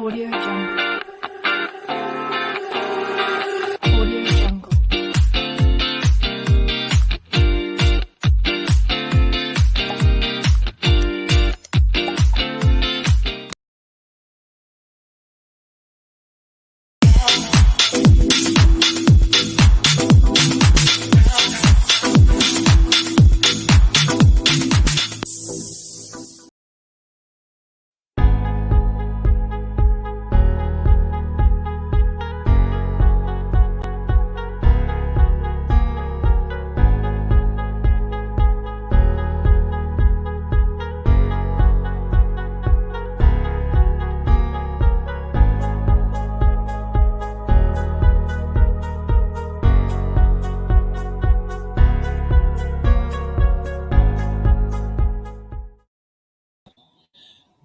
Audio Jungle. Audio Jungle.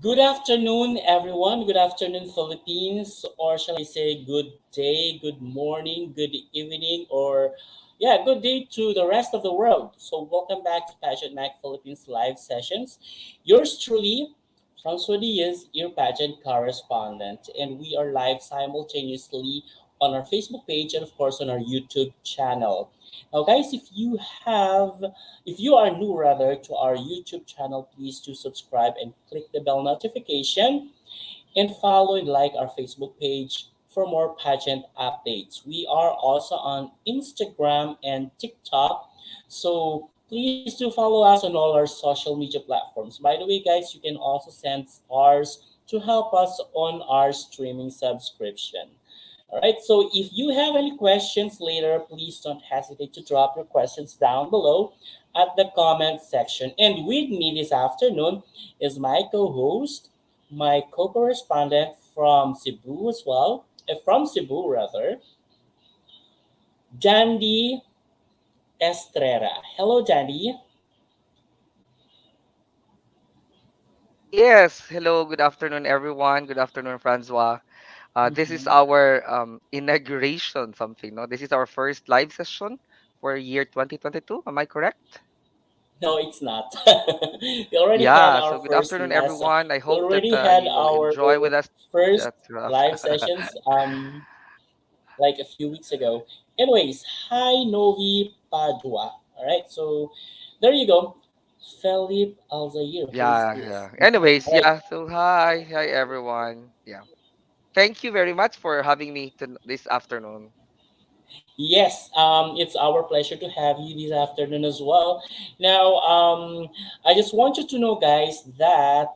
Good afternoon, everyone. Good afternoon, Philippines, or shall I say good day, good morning, good evening, or yeah, good day to the rest of the world. So, welcome back to Pageant Mac Philippines live sessions. Yours truly, Francois Diaz, your pageant correspondent, and we are live simultaneously on our Facebook page and, of course, on our YouTube channel. Now, guys, have if you are new rather to our YouTube channel, please do subscribe and click the bell notification and follow and like our Facebook page for more pageant updates. We are also on Instagram and TikTok. So please do follow us on all our social media platforms. By the way, guys, you can also send stars to help us on our streaming subscription. All right, so if you have any questions later, please don't hesitate to drop your questions down below at the comment section. And with me this afternoon is my co host, my co correspondent from Cebu as well, from Cebu rather, Jandy Estrera. Hello, Jandy. Yes, hello, good afternoon, everyone. Good afternoon, Francois. This is Mhm. our inauguration, something, no? This is our first live session for year 2022. Am I correct? No, it's not. We already had Yeah, our so good first afternoon, lesson. everyone. I We hope that already had you will our enjoy with us. first That's rough. live sessions like a few weeks ago. Anyways, hi Novi Padua. All right, so there you go. Felipe Al Zair. Who is Yeah, this? yeah. Anyways, All right. yeah. So hi, everyone. Yeah. Thank you very much for having me this afternoon. Yes, it's our pleasure to have you this afternoon as well. Now, I just want you to know, guys, that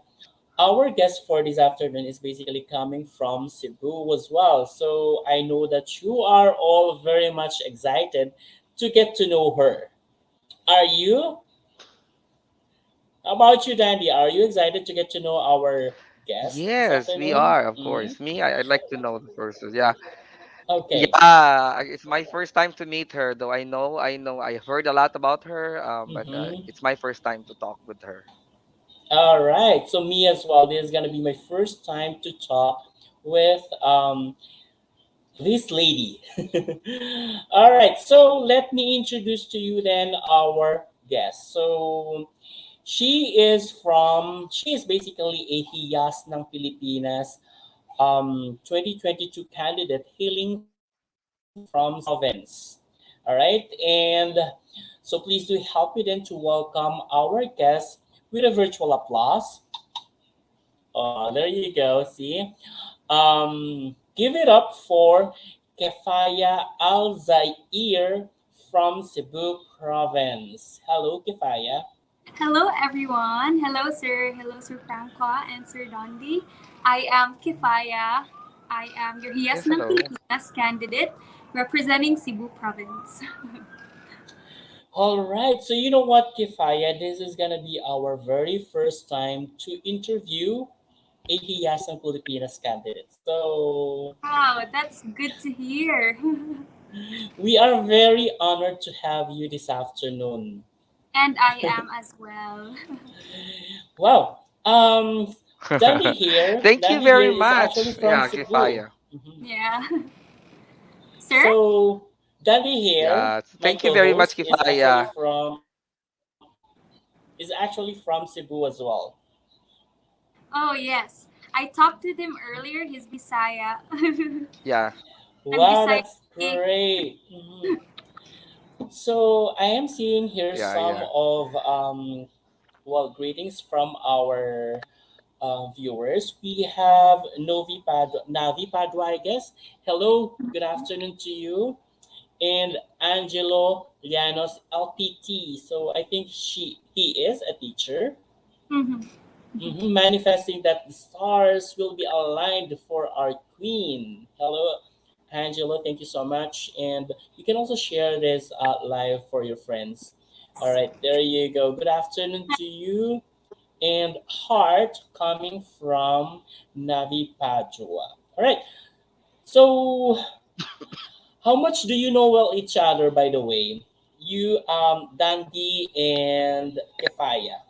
our guest for this afternoon is basically coming from Cebu as well. So I know that you are all very much excited to get to know her. Are you? How about you, Dandy? Are you excited to get to know our guest this Yes, we afternoon? are, of Mm-hmm. course. Me, I'd like to know the person. Yeah. Okay. Yeah, it's my first time to meet her, though I heard a lot about her, but Mm-hmm. it's my first time to talk with her. All right. So me as well. This is gonna be my first time to talk with this lady. All right. So let me introduce to you then our guest. So she is basically a Hiyas ng Pilipinas 2022 candidate hailing from Cebu province. All right, and so please do help me then to welcome our guest with a virtual applause. Oh, there you go. See, give it up for Kefaiah Al Zair from Cebu province. Hello, Kefaiah. Hello, everyone. Hello, sir. Hello, Sir Francois and Sir Dondi. I am Kefaya. I am your Hiyas Yes, ng hello. Pilipinas candidate representing Cebu Province. All right, so you know what, Kefaya, this is gonna be our very first time to interview a Hiyas ng Pilipinas candidate. So Wow, that's good to hear. we are very honored to have you this afternoon. And I am as well. Wow. Thank you Dandy very here is actually much. from Yeah, Cebu. Kifaya. Mhm. Yeah. Sir? So Dandy here, Yeah, my thank you very much, co-host, Kifaya. is actually from Cebu as well. Oh, yes. I talked with him earlier. He's Bisaya. Yeah. I'm Wow, Bisaya. that's great. So I am seeing here Yeah, some yeah. of well, greetings from our viewers. We have Navi Padua, I guess. Hello, good afternoon to you. And Angelo Llanos LPT. So I think he is a teacher. Mhm. Manifesting that the stars will be aligned for our queen. Hello, Angelo. Thank you so much. And you can also share this live for your friends. All right, there you go. Good afternoon to you. And heart coming from Navi Padua. All right. So, how much do you know well each other, by the way? You, Dandy and Kefaya.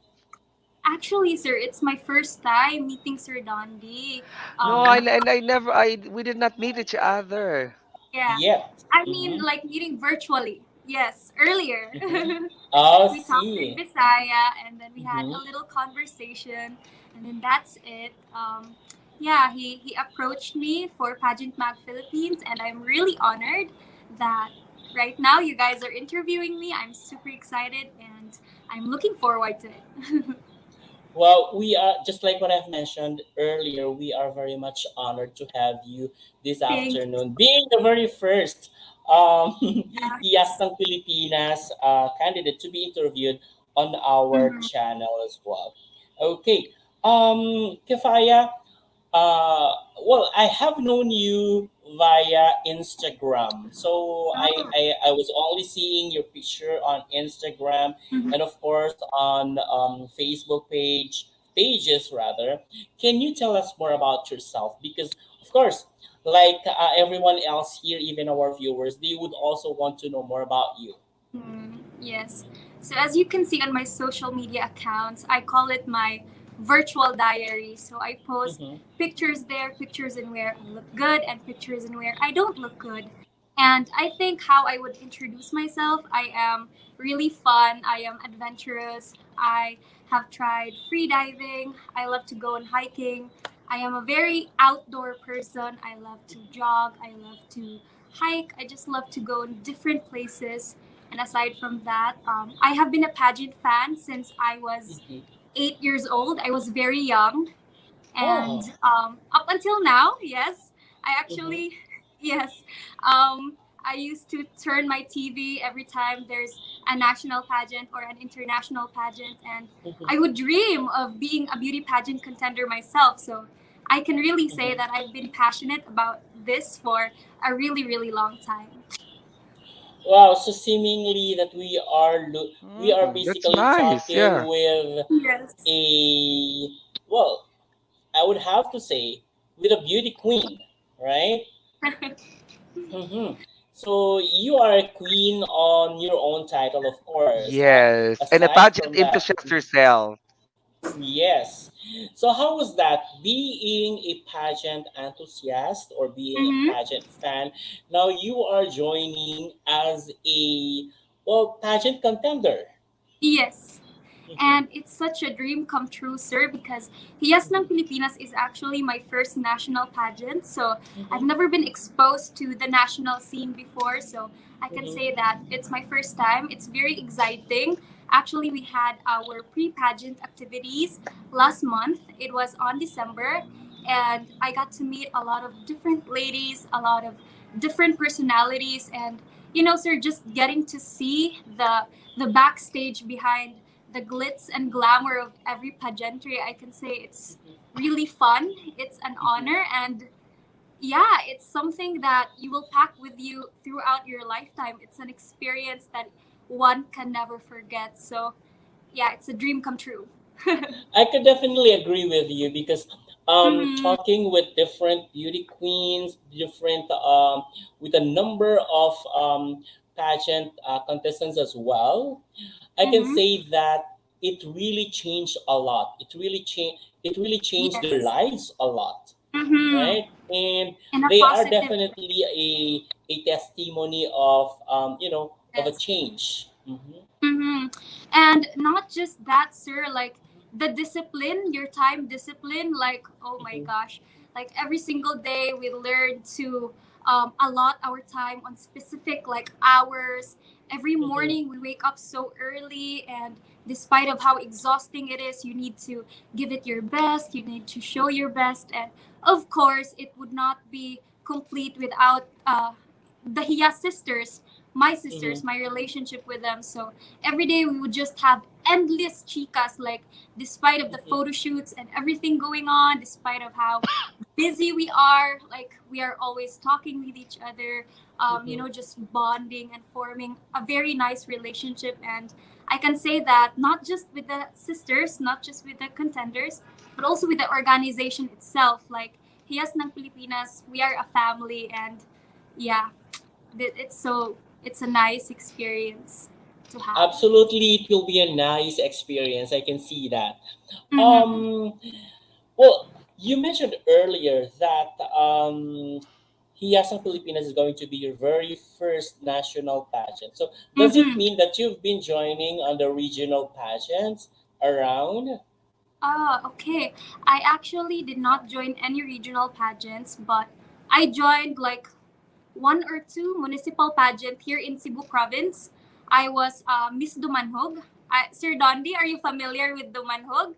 Actually, sir, it's my first time meeting Sir Dondi. No, Mm-hmm. I never I we did not meet each other. Yeah. Yet. I mean, Mm-hmm. like meeting virtually. Yes, earlier. Mm-hmm. Oh, We talked in see. Bisaya and then we had Mm-hmm. a little conversation and then that's it. Yeah, he approached me for Pageant Mag Philippines and I'm really honored that right now you guys are interviewing me. I'm super excited and I'm looking forward to it. Well, we are just like what I've mentioned earlier. We are very much honored to have you this Thank you. afternoon, being the very first um, Hiyas Yes. ng Pilipinas candidate to be interviewed on our Mhm. channel as well. Okay, Kefaya, Uh, well, I have known you via Instagram. So Oh. I was only seeing your picture on Instagram Mhm. and of course on Facebook pages rather. Can you tell us more about yourself? Because of course, like everyone else here, even our viewers, they would also want to know more about you. Yes. So as you can see on my social media accounts, I call it my virtual diary. So I post Mm-hmm, pictures there, pictures in where I look good and pictures in where I don't look good. And I think how I would introduce myself, I am really fun, I am adventurous, I have tried free diving, I love to go on hiking. I am a very outdoor person. I love to jog, I love to hike, I just love to go in different places. And aside from that, I have been a pageant fan since I was mm-hmm. 8 years old. I was very young. And Oh. up until now, yes, I Mm-hmm, actually, yes, um, I used to turn my TV every time there's a national pageant or an international pageant. And mm-hmm, I would dream of being a beauty pageant contender myself. So I can really say mm-hmm. that I've been passionate about this for a really, really long time. Wow, so seemingly that we are That's basically nice. talking Yeah. with Yes. a, well, I would have to say with a beauty queen, right? So you are a queen on your own title, of course. Yes. And a Aside pageant from that, enthusiast yourself. yes. So how was that being a pageant enthusiast or being a Mm-hmm. pageant fan? Now you are joining as a, well, pageant contender. Yes. Mhm, And it's such a dream come true, sir, because Hiyas ng mhm, Pilipinas is actually my first national pageant. So I've mhm, never been exposed to the national scene before. So I can mhm, say that it's my first time. It's very exciting. Actually, we had our pre pageant activities last month. It was on December. And I got to meet a lot of different ladies, a lot of different personalities. And, sir, just getting to see the backstage behind the glitz and glamour of every pageantry, I can say it's really fun. It's an mhm. honor, and yeah, it's something that you will pack with you throughout your lifetime. It's an experience that one can never forget. So, yeah, it's a dream come true. I could definitely agree with you because Mm-hmm. talking with different beauty queens, different with a number of pageant contestants as well, I can Mm-hmm. say that it really changed a lot. It really changed their Yes. lives a lot, Mm-hmm. right? And In a they are positive way. definitely a testimony of of a Yes. change. Mm-hmm. And not just that, sir. Like the discipline, your time discipline, like, oh my Mm-hmm. gosh, like every single day we learn to allot our time on specific like hours. Every Mm-hmm. morning we wake up so early, and despite of how exhausting it is, you need to give it your best, you need to show your best. And of course it would not be complete without the Hiyas sisters, my sisters, Mm-hmm. my relationship with them. So every day we would just have endless chicas, like despite of the Mm-hmm. photo shoots and everything going on, despite of how busy we are, like we are always talking with each other, Mm-hmm. just bonding and forming a very nice relationship. And I can say that not just with the sisters, not just with the contenders, but also with the organization itself. Like Hiyas ng Pilipinas, we are a family, and yeah, it's a nice experience to have. Absolutely, it will be a nice experience. I can see that. Mm-hmm. Um, well, you mentioned earlier that Hiyas Pilipinas is going to be your very first national pageant. So, does it Mm-hmm. mean that you've been joining on the regional pageants around? Ah, okay. I actually did not join any regional pageants, but I joined like one or two municipal pageant here in Cebu province. I was Miss Dumanhog. Sir Dondi, are you familiar with Dumanhog?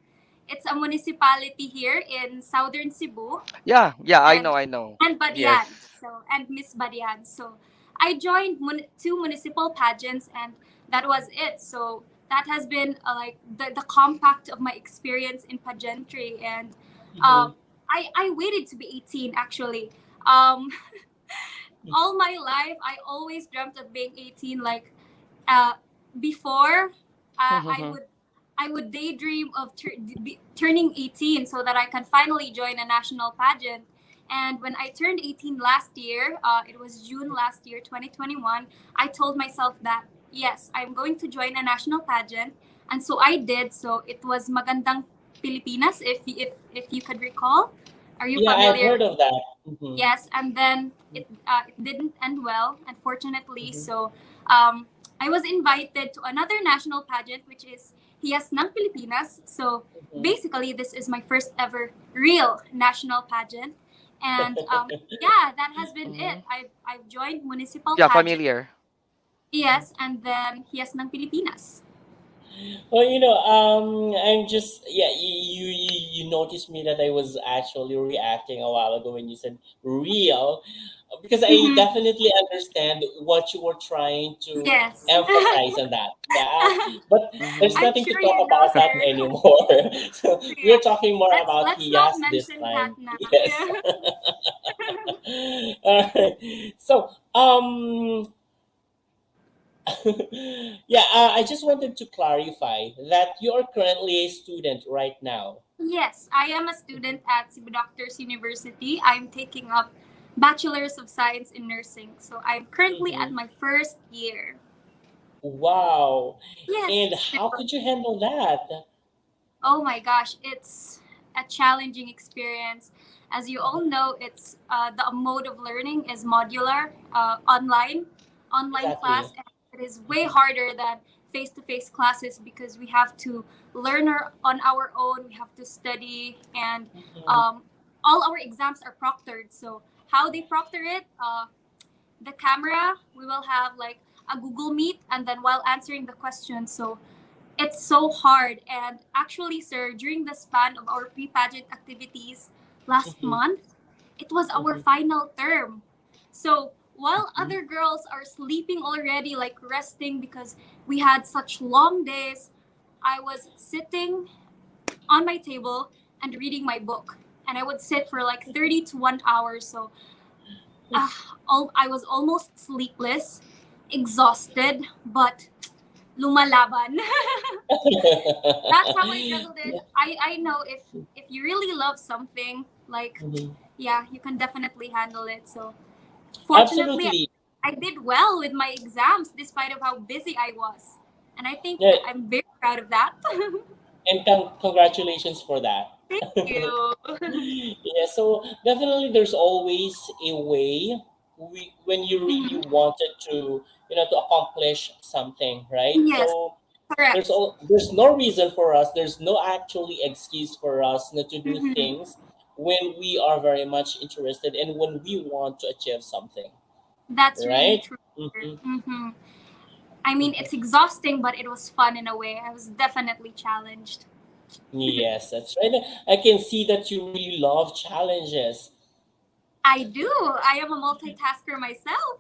It's a municipality here in southern Cebu, Yeah, yeah, I know, and I know. Yes. Badian. So and Miss Badian. So I joined two municipal pageants, and that was it. So that has been like the compact of my experience in pageantry. And Mm-hmm. I waited to be 18 actually. Um, all my life I always dreamt of being 18, like uh, before I would daydream of turning 18 so that I can finally join a national pageant. And when I turned 18 last year, it was June last year, 2021, I told myself that yes, I'm going to join a national pageant. And so I did. So it was Magandang Pilipinas, if you could recall. Are you Yeah, I've familiar? heard of that. Mm-hmm. Yes, and then it didn't end well, unfortunately. Mm-hmm. So I was invited to another national pageant, which is Hiyas ng Pilipinas. So Mm-hmm. basically, this is my first ever real national pageant, and yeah, that has been Mm-hmm. it. I've joined municipal Yeah, pageant, familiar. yes, and then Hiyas ng Pilipinas. Well, I'm just yeah. You noticed me that I was actually reacting a while ago when you said real, because I Mm-hmm. definitely understand what you were trying to Yes, emphasize on that. Yeah, but there's Mm-hmm. I'm nothing to sure talk you know, about that sir. anymore. So Yeah, we're talking more about let's not Hiyas this mention that time. now. Yes. Yeah. All right. So yeah, I just wanted to clarify that you are currently a student right now. Yes, I am a student at Cebu Doctors University. I'm taking up Bachelor's of Science in Nursing. So I'm currently at Mhm. my first year. Wow. Yes, And how so could you handle that? oh my gosh, it's a challenging experience. As you all know, it's the mode of learning is modular, online class, Exactly. and it is way harder than face-to-face classes because we have to learn on our own. We have to study, and Mhm. um, all our exams are proctored. So how they proctor it? The camera, we will have like a Google Meet, and then while answering the questions, so it's so hard. And actually, sir, during the span of our pre-pageant activities last Mhm. month, it was our Mhm. final term. So while Mhm. other girls are sleeping already, like resting because we had such long days, I was sitting on my table and reading my book. And I would sit for like 30 to 1 hour. So I was almost sleepless, exhausted, but lumalaban. That's how I juggled it. I know if you really love something, like Mhm. yeah, you can definitely handle it. So fortunately, Absolutely. I did well with my exams despite of how busy I was, and I think Yeah, I'm very proud of that. and congratulations for that. Thank you. Yeah, so definitely there's always a way when you really Mhm. wanted to, to accomplish something, right? Yes, So Correct. there's no reason for us, there's no actually excuse for us not to do Mm-hmm. things when we are very much interested and when we want to achieve something, That's really right? true. Hmm. Mm-hmm. I mean, it's exhausting, but it was fun in a way. I was definitely challenged. Yes, that's right. I can see that you really love challenges. I do. I am a multitasker myself.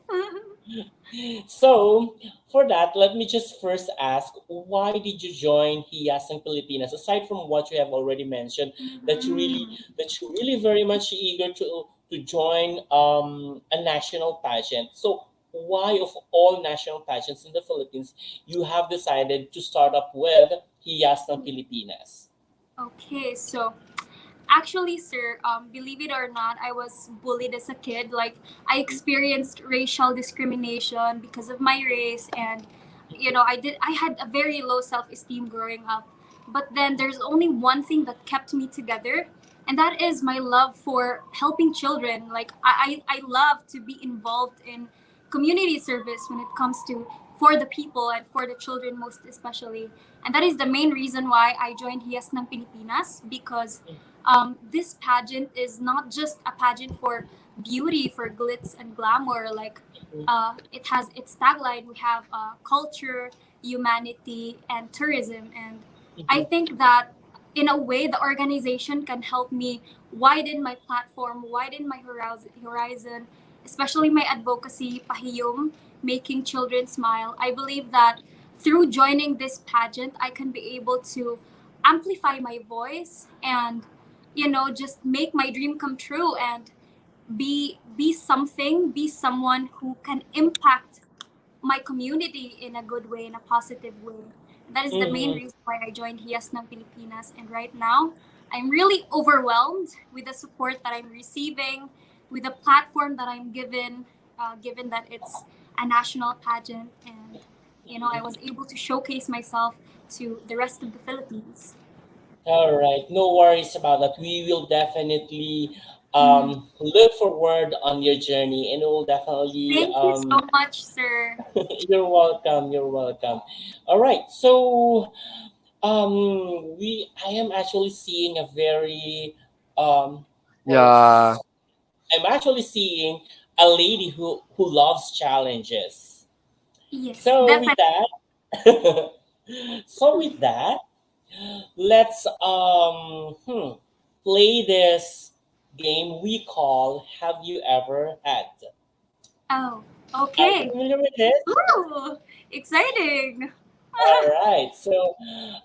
So, for that, let me just first ask, why did you join Hiyas in Pilipinas? Aside from what you have already mentioned, Mhm. that you really very much eager to join a national pageant. So, why of all national pageants in the Philippines you have decided to start up with Hiyas ng Pilipinas? Okay, so actually, sir, believe it or not, I was bullied as a kid. Like, I experienced racial discrimination because of my race, and I had a very low self-esteem growing up. But then there's only one thing that kept me together, and that is my love for helping children. Like, I love to be involved in community service when it comes to for the people and for the children most especially. And that is the main reason why I joined Hiyas ng Pilipinas, because this pageant is not just a pageant for beauty, for glitz and glamour. Like, it has its tagline. We have culture, humanity, and tourism. And I think that in a way, the organization can help me widen my platform, widen my horizon, especially my advocacy, pahiyom, making children smile. I believe that through joining this pageant, I can be able to amplify my voice and just make my dream come true and be someone who can impact my community in a good way, in a positive way. That is the main Mm-hmm. reason why I joined Hiyas ng Pilipinas. And right now, I'm really overwhelmed with the support that I'm receiving, with the platform that I'm given that it's a national pageant. And, I was able to showcase myself to the rest of the Philippines. All right, no worries about that. We will definitely Mhm. look forward on your journey, and we'll definitely Thank you so much, sir. you're welcome. You're welcome. All right, so we I am actually seeing a very well, Yeah. I'm actually seeing a lady who loves challenges. Yes, So with definitely. that, so with that, let's play this game we call Have You Ever Had? Oh, Are you okay. familiar with it? Ooh, exciting. All right. So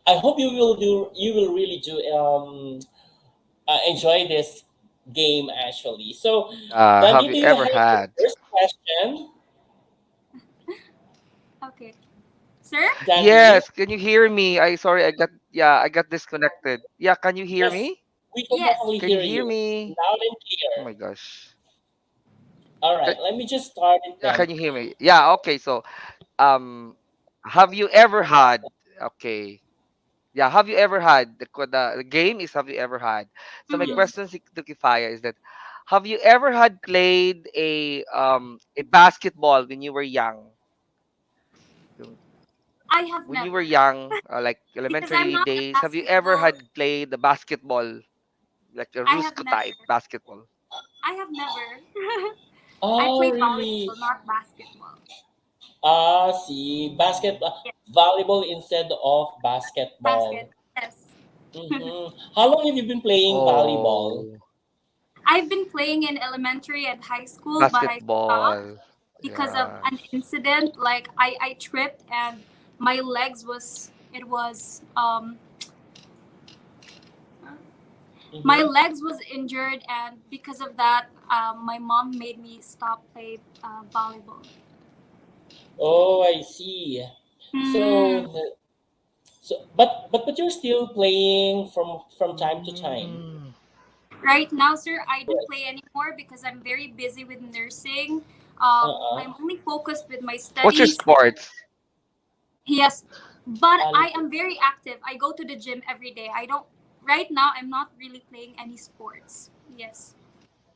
I hope you will really do enjoy this game actually. So Have Dandy, you do you ever have the had? first question? Okay. Sir? Dandy? Yes, can you hear me? I got disconnected. Yeah, can you hear Yes, me? we can Yes. definitely Can you hear hear you me? loud and Oh clear. my gosh. All right, Can, let me just start it yeah, then. can you hear me? Yeah, okay. So, um have you ever had okay. Yeah, have you ever had the game is have you ever had? So my Mm, Yes. question to Kifaya is that have you ever had played a basketball when you were young? I have When you were never. young, like Because I'm elementary not a days, have you ever basketball. had played the basketball, like a I have Rusco never. type basketball? I have never. I Oh, play really? volleyball, not basketball. Ah, see, Yes, volleyball instead of basketball. basket. Yes. Mm-hmm. How long have you been playing volleyball? Oh, I've been playing in elementary and high school, but I stopped basketball. because of Yeah. an incident. Like, I tripped and my legs was it was my Mm-hmm. legs was injured, and because of that, my mom made me stop play volleyball. Oh, I see. Mm. So, but you're still playing from time to time. Mm. Right now, sir, I don't Yes. play anymore because I'm very busy with nursing. Uh-uh. I'm only focused with my What's your studies. sports? Yes, but I am Politics. very active. I go to the gym every day. I don't. Right now, I'm not really playing any sports. Yes,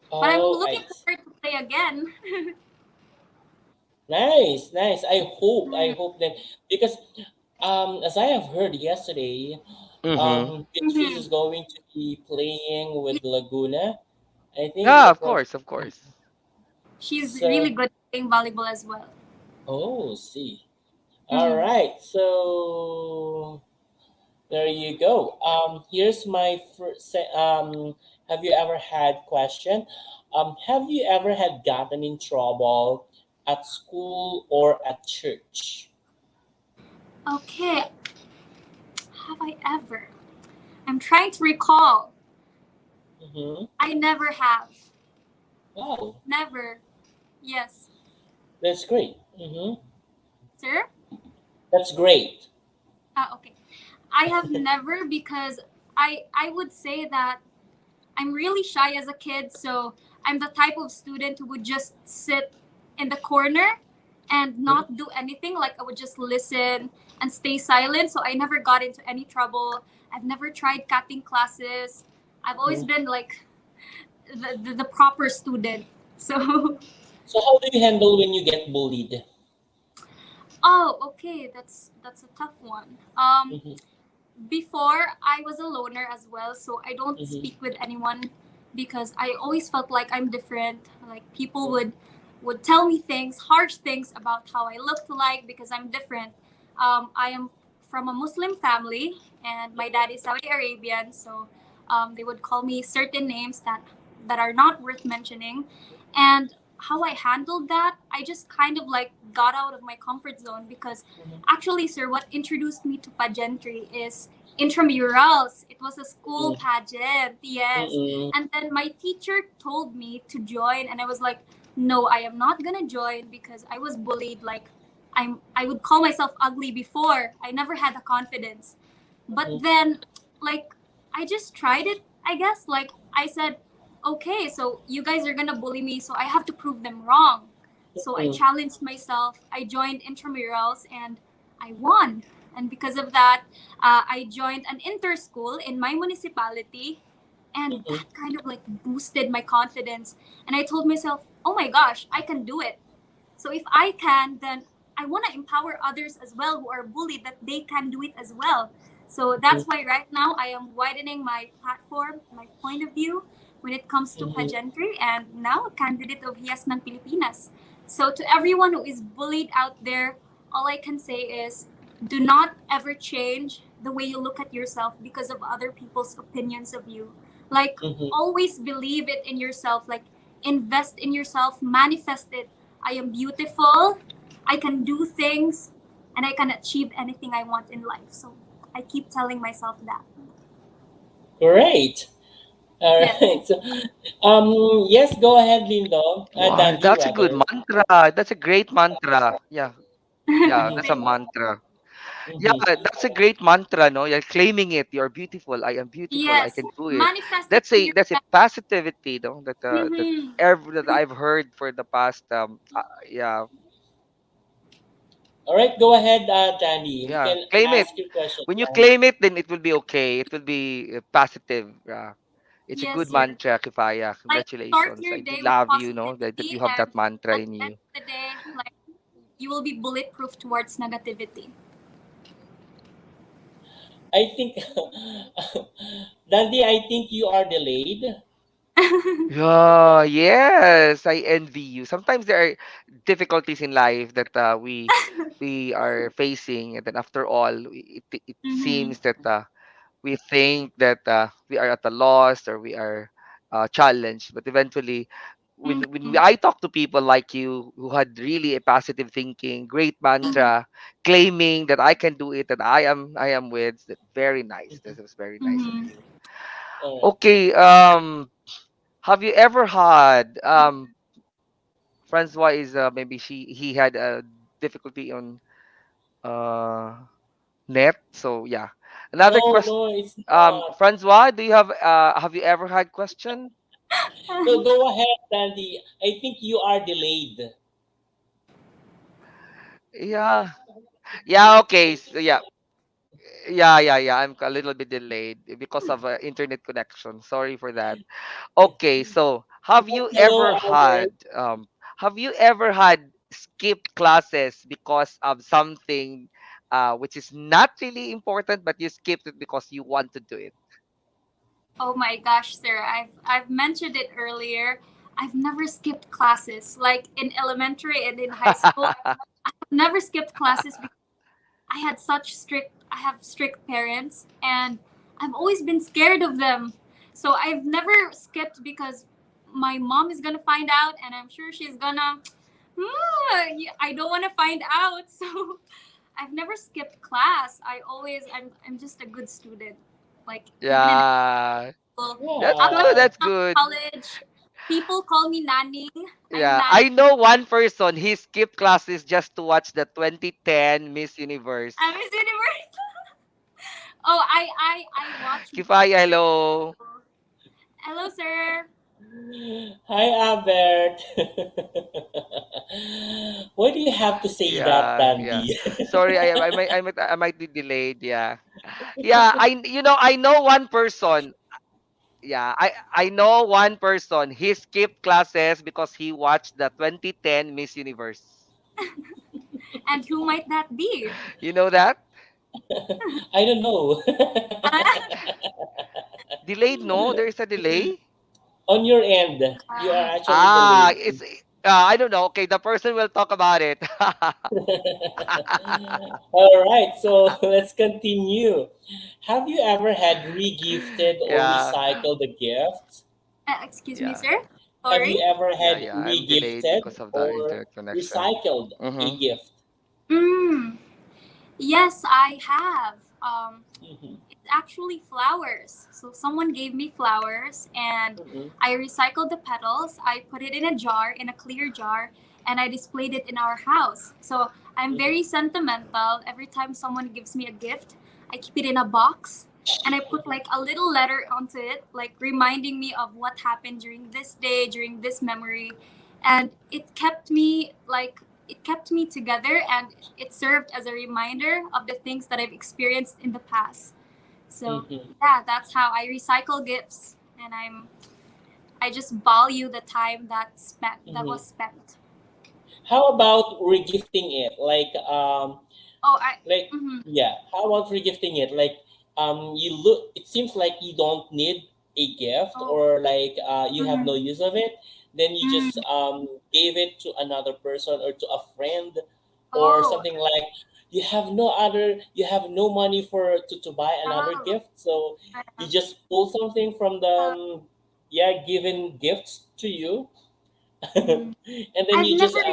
but I'm Oh, looking I see. forward to play again. Nice, nice. I Mm. hope that because As I have heard yesterday, Mm-hmm. Beatrice Mm-hmm. is going to be playing Yeah, with Laguna. I think Yeah, the of prof. course, of course. she's really So, good at playing volleyball as well. oh, see. All Mm-hmm. right. So there you go. Here's my first. Have you ever had question? Have you ever had gotten in trouble at school or at church? Okay, have I ever? I'm trying to recall. Mm-hmm. I never have. Wow, Never. Yes. that's great. Mm-hmm. Sir? That's great. Okay. I have never because I would say that I'm really shy as a kid, so I'm the type of student who would just sit in the corner and not do anything. Like I would just listen and stay silent. So I never got into any trouble. I've never tried cutting classes. I've always Mhm. been like the proper student. So, So how do you handle when you get bullied? oh, okay, that's a tough one. Mm-hmm. Before I was a loner as well, so I don't Mm-hmm. speak with anyone because I always felt like I'm different. Like people would tell me things, harsh things about how I looked like because I'm different. I am from a Muslim family, and my dad is Saudi Arabian, so they would call me certain names that are not worth mentioning. And how I handled that, I just kind of like got out of my comfort zone because actually, sir, what introduced me to pageantry is intramurals. It was a school Mm-hmm. pageant, yes. Mm-hmm. And then my teacher told me to join, and I was like, no, I am not gonna join because I was bullied. Like, I would call myself ugly before. I never had the confidence. But then, like, I just tried it, I guess. Like, I said, okay, so you guys are gonna bully me, so I have to prove them wrong. So I Mm-hmm. challenged myself. I joined intramurals and I won. And because of that, I joined an inter school in my municipality. And Mm-hmm. that kind of like boosted my confidence. And I told myself, oh my gosh, I can do it. So if I can, then I want to empower others as well who are bullied that they can do it as well. So that's why right now I am widening my platform, my point of view when it comes to Mm-hmm. pageantry and now a candidate of Hiyas ng Pilipinas. So to everyone who is bullied out there, all I can say is do not ever change the way you look at yourself because of other people's opinions of you. Like Mm-hmm. always believe it in yourself, like invest in yourself, manifest it. I am beautiful, I can do things, and I can achieve anything I want in life. So I keep telling myself that. Great. All Yes. right. So, yes, go ahead, Lindo. Wow, Dandy, that's a good rather. mantra. That's a great mantra. Yeah, yeah, that's a Mm-hmm. Thank you. mantra. Yeah, Mm-hmm. that's a great mantra, no? You're claiming it. You're beautiful. I am beautiful. I Yes. can do it. Manifest it to That's a yourself. positivity, no? That Mm-hmm. that I've heard for the past yeah, All right, go ahead, Dandy. You yeah. can Claim it. ask your question When you now. claim it, then it will be okay. It will be positive. Yeah. It's a Yes, good sir. mantra, Kifaya. Like start Congratulations. your I do day with love you, know, that positivity, you have and that mantra at in the end you. of the day, like you will be bulletproof towards negativity. I think, Dandy, I think you are delayed. Yeah, yes, I envy you. Sometimes there are difficulties in life that we are facing, and then after all, it Mm-hmm. seems that we think that we are at a loss or we are challenged, but eventually, when Mm-hmm. I talk to people like you who had really a positive thinking, great mantra, claiming that I can do it, that I am with, that very nice. This was very nice of Mm-hmm. you. All right. Okay, have you ever had Francois is maybe he had a difficulty on uh net. So yeah. Another No, question, no, it's not. Francois, do you have you ever had question? No, go ahead, Dandy. I think you are delayed. Yeah. Yeah, okay. So yeah. Yeah. I'm a little bit delayed because of internet connection. Sorry for that. Okay, so Hello, Albert. have you ever had skipped classes because of something which is not really important, but you skipped it because you want to do it? Oh my gosh, sir. I've mentioned it earlier. I've never skipped classes. Like in elementary and in high school, I've never skipped classes because I have strict parents and I've always been scared of them. So I've never skipped because my mom is going to find out and I'm sure she's going to I don't want to find out. So I've never skipped class. I'm just a good student. Like even in Yeah, school, that's up good. Yeah. That's until good. college, people call me nanny. I'm Yeah, nanny. I know one person. He skipped classes just to watch the 2010 Miss Universe. I'm Miss Universe. Oh, I watch Miss Kifaya, Universe. hello. Hello, sir. Hi, Albert. Why do you have to say that, Yeah, yeah. Dandy? Sorry, I might be delayed. Yeah, yeah. I know one person. Yeah, I know one person. He skipped classes because he watched the 2010 Miss Universe. And who might that be? You know that? I don't know. Delayed? No, there is a delay. On your end, you Uh, are actually delayed. It's I don't know. Okay, the person will talk about it. All right, so let's continue. Have you ever had regifted or Yeah, recycled a gift? excuse me, yeah, sir. Have you Sorry. ever yeah, had yeah. I'm delayed regifted because of the or internet connection. recycled a Mm-hmm. gift? Mm, yes, I have. Mm-hmm. It's actually flowers. So someone gave me flowers and Mm-hmm. I recycled the petals. I put it in a jar, in a clear jar, and I displayed it in our house. So I'm Mm-hmm. very sentimental. Every time someone gives me a gift, I keep it in a box and I put like a little letter onto it, like reminding me of what happened during this day, during this memory. And it kept me together and it served as a reminder of the things that I've experienced in the past. So Mm-hmm. yeah, that's how I recycle gifts, and I just value the time that Mm-hmm. was spent. How about regifting it? Oh, I. Like Mm-hmm. yeah, how about regifting it? You look. It seems like you don't need a gift, Oh. or you have no Mm-hmm. use of it. Then you just Mm. gave it to another person or to a friend, or Oh. something like you have no money to buy another Oh. gift, so you Uh, just pull something from the uh, yeah, given gifts to you, mm. and then I've you just never.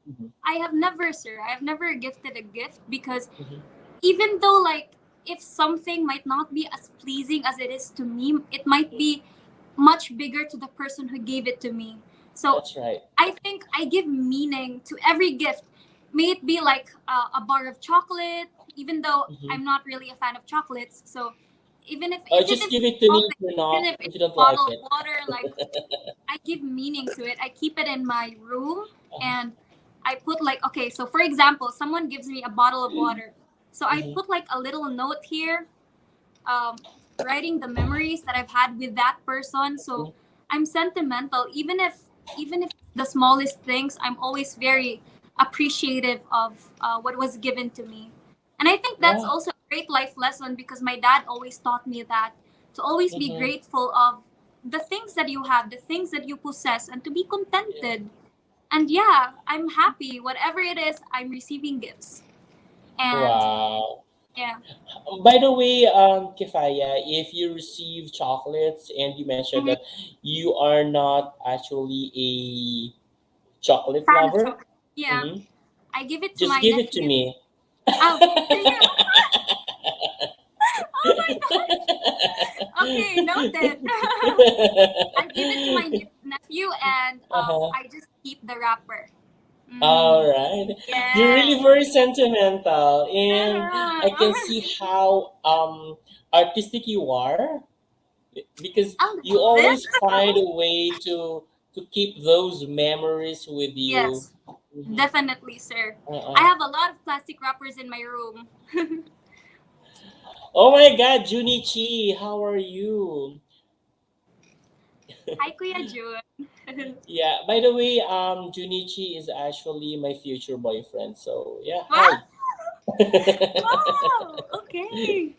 mhm, I have never, sir. I've never gifted a gift because mhm. even though like if something might not be as pleasing as it is to me, it might be much bigger to the person who gave it to me. So That's right. I think I give meaning to every gift. May it be like a bar of chocolate, even though Mhm. I'm not really a fan of chocolates. So even Just if give it's it to me chocolate, if you're even not, if if it's you a don't like bottle of it. water, like I give meaning to it. I keep it in my room and I put like okay, so for example, someone gives me a bottle of water. So I Mhm. put like a little note here, um, writing the memories that I've had with that person. So Mhm. I'm sentimental, even if the smallest things. I'm always very appreciative of what was given to me, and I think that's Yeah. also a great life lesson because my dad always taught me that to always be Mhm. grateful of the things that you have, the things that you possess, and to be Yeah. contented. And yeah, I'm happy. Whatever it is, I'm receiving gifts. And Wow. yeah. By the way, Kefaya, if you receive chocolates and you mentioned Mhm. that you are not actually a chocolate Fan of lover, chocolate. Yeah. hmm, I give it to just my give it to nephew. me. Oh, to you. Oh my gosh. Okay, noted. I give it to my nephew and Uh-huh. I just keep the wrapper. All Mm, right. You're yeah. really very sentimental, and I can Uh-huh. see how artistic you are, because A you little bit. always find a way to keep those memories with you. Yes, Mhm. definitely, sir. I Uh-uh. have a lot of plastic wrappers in my room. Oh my God, Junichi, how are you? Hi, Kuya June. Yeah. By the way, Junichi is actually my future boyfriend. So yeah, What? hi. Wow. Okay.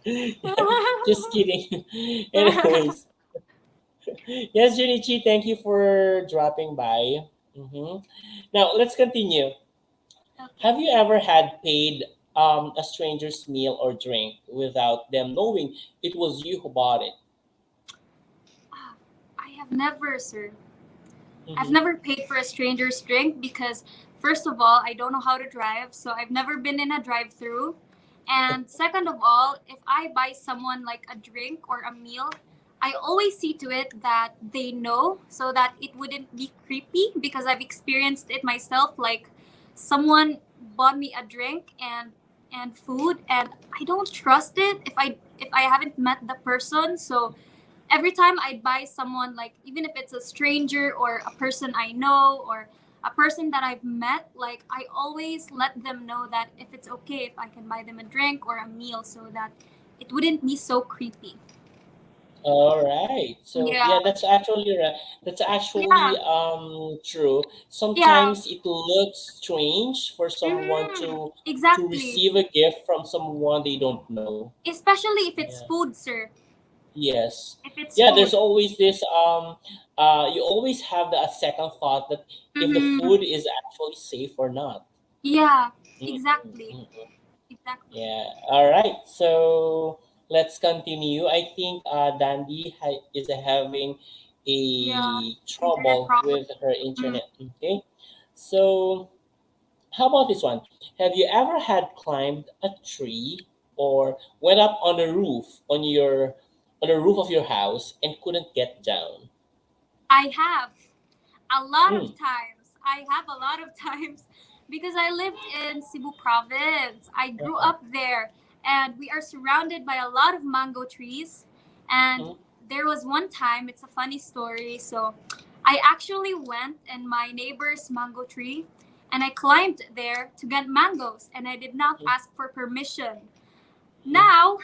Just kidding. Anyways, yes, Junichi, thank you for dropping by. hmm Now let's continue. Okay. Have you ever had paid a stranger's meal or drink without them knowing it was you who bought it? Ah, I have never, sir. I've Mm-hmm. never paid for a stranger's drink because, first of all, I don't know how to drive, so I've never been in a drive-through. And second of all, if I buy someone like a drink or a meal, I always see to it that they know so that it wouldn't be creepy because I've experienced it myself. Like someone bought me a drink and food, and I don't trust it if I haven't met the person. So every time I buy someone, like even if it's a stranger or a person I know or a person that I've met, like I always let them know that if it's okay if I can buy them a drink or a meal so that it wouldn't be so creepy. All right. So Yeah. yeah, that's actually right. That's Yeah. actually true. Yeah. Sometimes it looks strange for someone to Exactly. receive a gift from someone they don't know. Especially if it's Yeah. food, sir. Yes. If it's Yeah, food. there's always this you always have a second thought that if the Mm-hmm. food is actually safe or not. Yeah. Mm, Exactly. mm, mm. Exactly. Yeah. All right. So let's continue. I think Dandy is having Yeah. a Internet trouble problem. with her Mm. internet. Okay. So how about this one? Have you ever had climbed a tree or went up on a roof on the roof of your house and couldn't get down? I have. A lot of Mm. times. I have a lot of times because I lived in Cebu province. I grew Uh-huh. up there and we are surrounded by a lot of mango trees. And Mm. there was one time, it's a funny story. So I actually went in my neighbor's mango tree and I climbed there to get mangoes and I did not Mm. ask for permission. Mm. Now,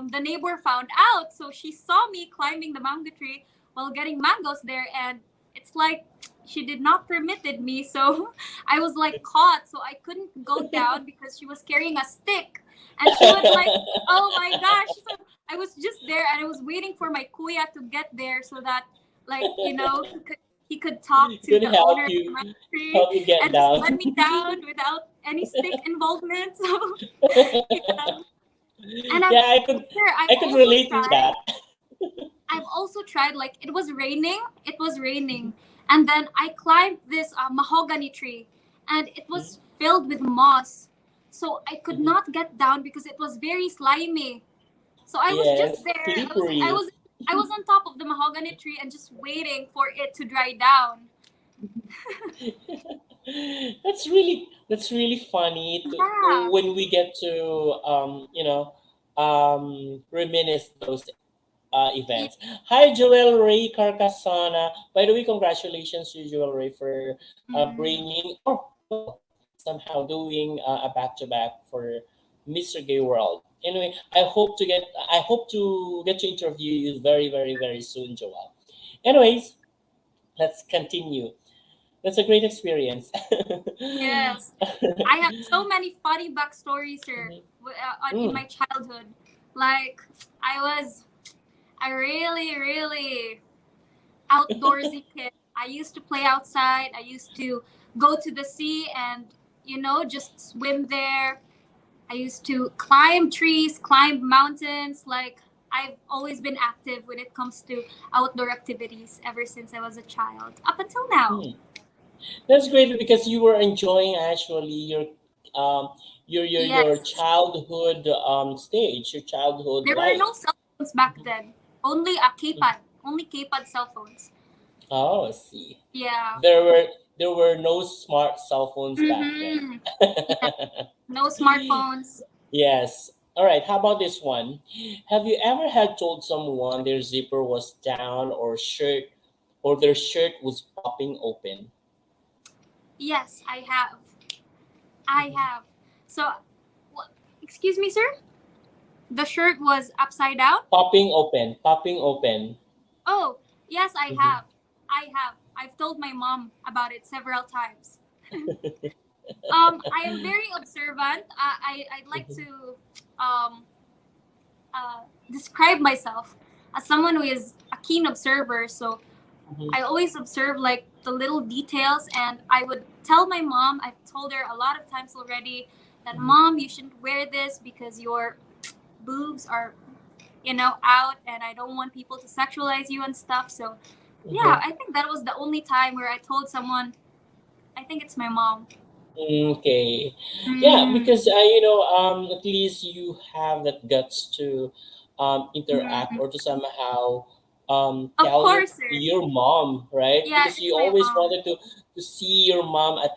the neighbor found out, so she saw me climbing the mango tree while getting mangoes there, and it's like she did not permitted me. So I was like caught, so I couldn't go down because she was carrying a stick, and she would like, oh my gosh! So I was just there, and I was waiting for my kuya to get there so that, like, he could talk to Could the owner of the mango tree help you get and just down. let me down without any stick involvement. So yeah. And Yeah, I've I could also relate to tried. that. I've also tried. Like it was raining. It was raining, and then I climbed this mahogany tree, and it Mm. was filled with moss. So I could Mhm. not get down because it was very slimy. So I was just Yes, there. I was I slippery. was I was on top of the mahogany tree and just waiting for it to dry down. That's really funny to Yeah. when we get to reminisce those Yeah. events. Hi, Joel Ray Carcassona. By the way, congratulations to Joel Ray for Mm. bringing, or well, somehow doing a back to back for Mr. Gay World. Anyway, I hope to get to interview you very, very, very soon, Joel. Anyways, let's continue. That's a great experience. Yes. I have so many funny backstories here in Mm, my childhood. Like I was a really, really outdoorsy kid. I used to play outside. I used to go to the sea and just swim there. I used to climb trees, climb mountains. Like I've always been active when it comes to outdoor activities ever since I was a child up until now. mm. That's great because you were enjoying actually um your Yes. childhood stage, your childhood There were life. no cell phones back then. Only a keypad. Only keypad cell phones. Oh, I see. Yeah. There were no smart cell phones back then. Mm-hmm. Yeah. No smartphones. Yes. All right. How about this one? Have you ever had told someone their zipper was down or their shirt was popping open? Yes, I have. I Mhm. have. So, what, excuse me, sir? The shirt was upside down? Popping open, popping open. Oh, yes, I Mhm. have. I have. I've told my mom about it several times. I am very observant. I'd like to um, uh, describe myself as someone who is a keen observer. So Mhm, I always observe like the little details, and I would tell my mom. I've told her a lot of times already that mhm, mom, you shouldn't wear this because your boobs are, out, and I don't want people to sexualize you and stuff. So yeah, mhm. I think that was the only time where I told someone. I think it's my mom. Okay. Yeah, Mm, because at least you have that guts to interact mm. or to somehow Of tell course, sir. your mom, right? Yeah, Because it's you my always mom. wanted to see your mom at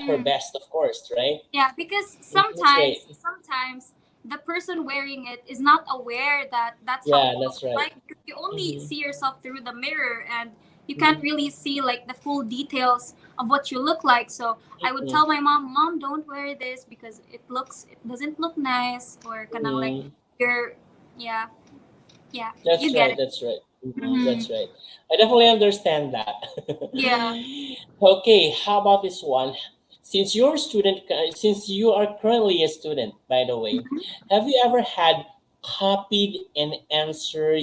her Mm. best, of course, right? Yeah, because Mhm, that's sometimes, great. sometimes the person wearing it is not aware that that's how Yeah, it looks that's right. like, because you only Mm-hmm, see yourself through the mirror, and you can't mm-hmm, really see like the full details of what you look like. So I would tell my mom, "Mom, don't wear this because it doesn't look nice, or kind of like mm-hmm. you're, yeah, yeah, you That's get right. it." That's right. Hmm. That's right. I definitely understand that. Yeah. Okay, how about this one? Since you are currently a student, by the way, have you ever had copied an answer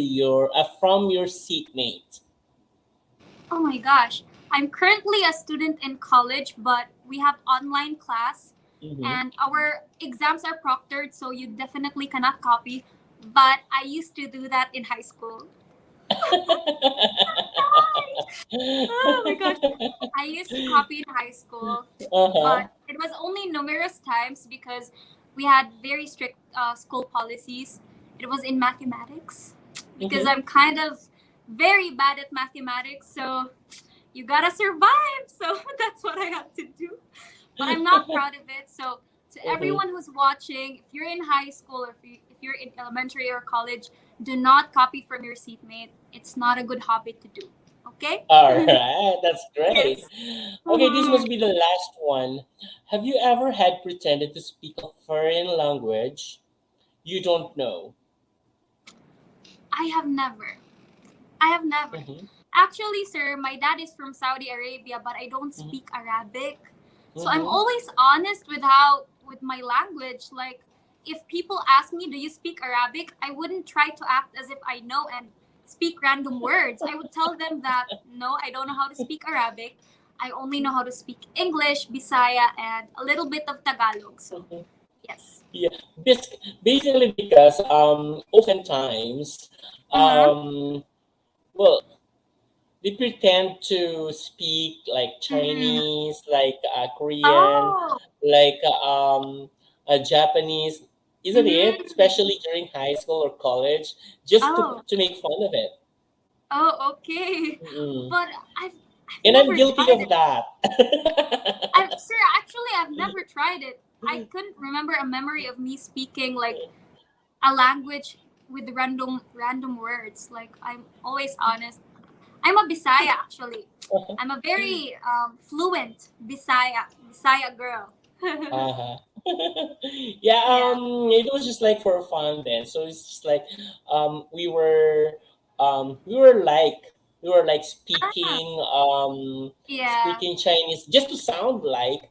from your seatmate? Oh my gosh. I'm currently a student in college, but we have online class Mm-hmm. and our exams are proctored, so you definitely cannot copy. But I used to do that in high school. Oh my gosh. I used to copy in high school, but Uh-huh. it was only numerous times because we had very strict school policies. It was in mathematics because Mm-hmm. I'm kind of very bad at mathematics, so you gotta survive. So that's what I had to do. But I'm not proud of it. So to Mm-hmm. everyone who's watching, if you're in high school or if you're in elementary or college, do not copy from your seatmate. It's not a good habit to do. Okay? All right, that's great. Yes. Okay, this Mhm. must be the last one. Have you ever had pretended to speak a foreign language you don't know? I have never. I have never. Mm-hmm. Actually, sir, my dad is from Saudi Arabia, but I don't Mm-hmm. speak Arabic. So I'm Mm-hmm. always honest with my language. Like if people ask me, "Do you speak Arabic?" I wouldn't try to act as if I know and speak random words. I would tell them that no, I don't know how to speak Arabic. I only know how to speak English, Bisaya, and a little bit of Tagalog. So, Mm-hmm. yes. Yeah, basically because oftentimes Mhm. well, they pretend to speak like Mhm. Chinese, like Korean, Oh. like Japanese, isn't it? Mhm. Especially during high school or college, just Oh. to make fun of it. Oh, okay. Mm. But I've I've And I'm never guilty tried of it. that. Sir, actually I've never tried it. I couldn't remember a memory of me speaking like a language with random words. Like I'm always honest. I'm a Bisaya actually. I'm a very fluent Bisaya girl. Uh-huh. Yeah, Yeah. it was just like for fun then. So it's just like we were like Ah, yeah. speaking Chinese just to sound like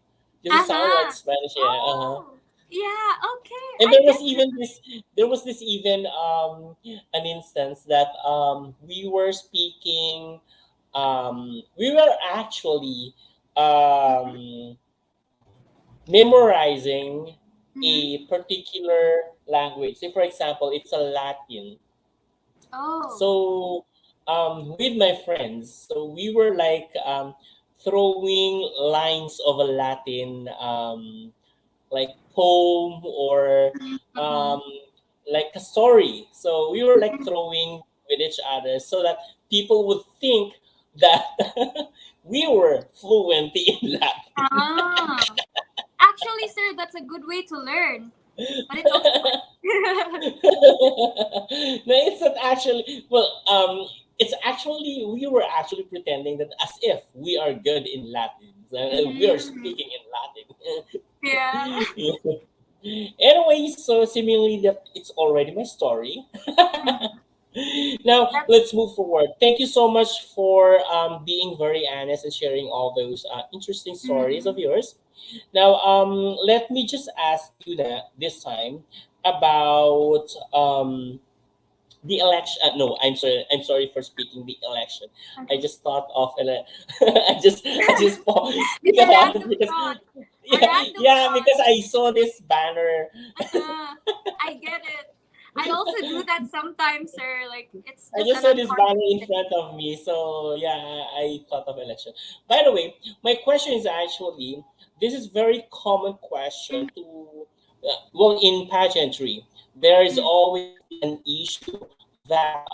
Uh-huh. Spanish, yeah. Uh-huh. Oh. Yeah, okay. And I get it. there was this even an instance that we were actually um memorizing Mhm. a particular language. Say, for example, it's a Latin. Oh. So, with my friends, so we were like throwing lines of a Latin, like poem or Mhm. um, like a story. So we were like throwing with each other so that people would think that we were fluent in Latin. Ah. Actually, sir, that's a good way to learn, but it's also fun. No, it's not actually. Well, it's actually we were actually pretending that as if we are good in Latin. So, we are Mhm. speaking in Latin. Yeah. Yeah. Anyway, so seemingly that it's already my story. Now That's let's move forward. Thank you so much for being very honest and sharing all those interesting stories of mm, yours. Now, let me just ask you that this time about the election. No, I'm sorry. I'm sorry for speaking the election. I okay. just thought of I just It's a think about it random because thought. A yeah, random yeah, thought. because I saw this banner. Uh-huh. I get it. I also do that sometimes, sir. Like it's I just just an saw this banner unfortunate in thing. front of me, so yeah, I thought of election. By the way, my question is actually this is very common question to well in pageantry. There is Mm, always an issue that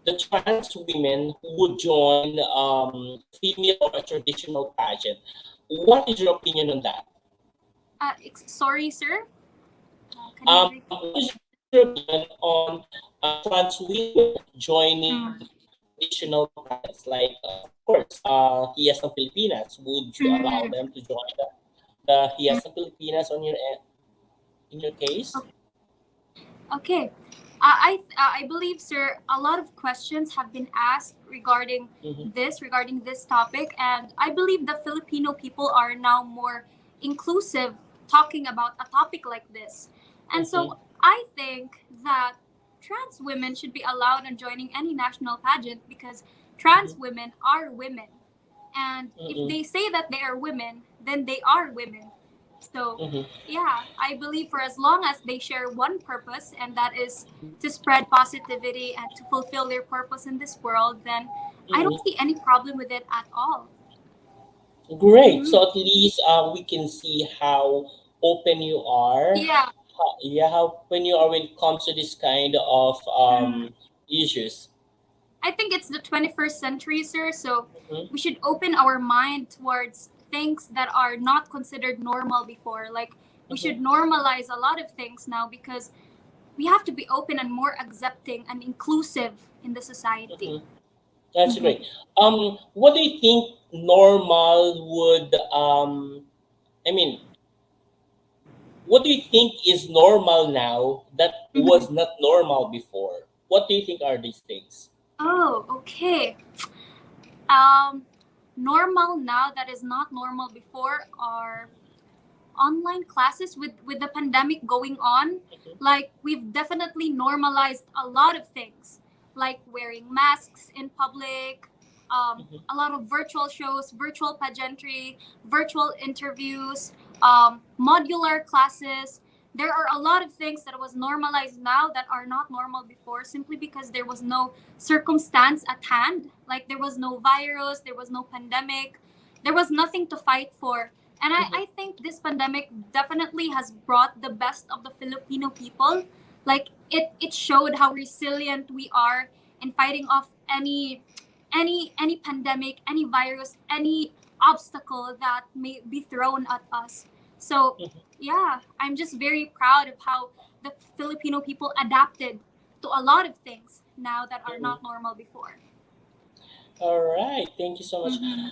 the trans women who would join a female or a traditional pageant. What is your opinion on that? sorry, sir. Can you repeat? What is your opinion on trans women joining Mm, traditional pageants? Like, of course, Hiyas ng Pilipinas. Would you allow mm, them to join the mm. Hiyas ng Pilipinas on your in your case? Okay. I believe, sir, a lot of questions have been asked Mm-hmm. regarding this topic, and I believe the Filipino people are now more inclusive talking about a topic like this. And Mm-hmm. so I think that trans women should be allowed on joining any national pageant because Mm-hmm. trans women are women. And if Mm-hmm. they say that they are women, then they are women. So, Mm-hmm. yeah, I believe for as long as they share one purpose, and that is to spread positivity and to fulfill their purpose in this world, then I don't Mm-hmm. see any problem with it at all. Great. Hmm. So at least we can see how open you are. Yeah. Yeah, how when you are when it comes to this kind of Mm. issues. I think it's the 21st century, sir, so Mhm, we should open our mind towards things that are not considered normal before. Like, we mhm, should normalize a lot of things now because we have to be open and more accepting and inclusive in the society. mhm. That's Hmm. great. What do you think normal would I mean, what do you think is normal now that was Hmm. not normal before? What do you think are these things? Oh, okay. Um, Normal now that is not normal before are online classes with the pandemic going on. Mhm, Like we've definitely normalized a lot of things, like wearing masks in public, mhm, a lot of virtual shows, virtual pageantry, virtual interviews, modular classes. There are a lot of things that was normalized now that are not normal before, simply because there was no circumstance at hand. Like there was no virus, there was no pandemic, there was nothing to fight for. And mhm, I think this pandemic definitely has brought the best of the Filipino people. Like it showed how resilient we are in fighting off any pandemic, any virus, any obstacle that may be thrown at us. So mhm, yeah, I'm just very proud of how the Filipino people adapted to a lot of things now that are mhm. not normal before. All right. Thank you so much. Mm-hmm.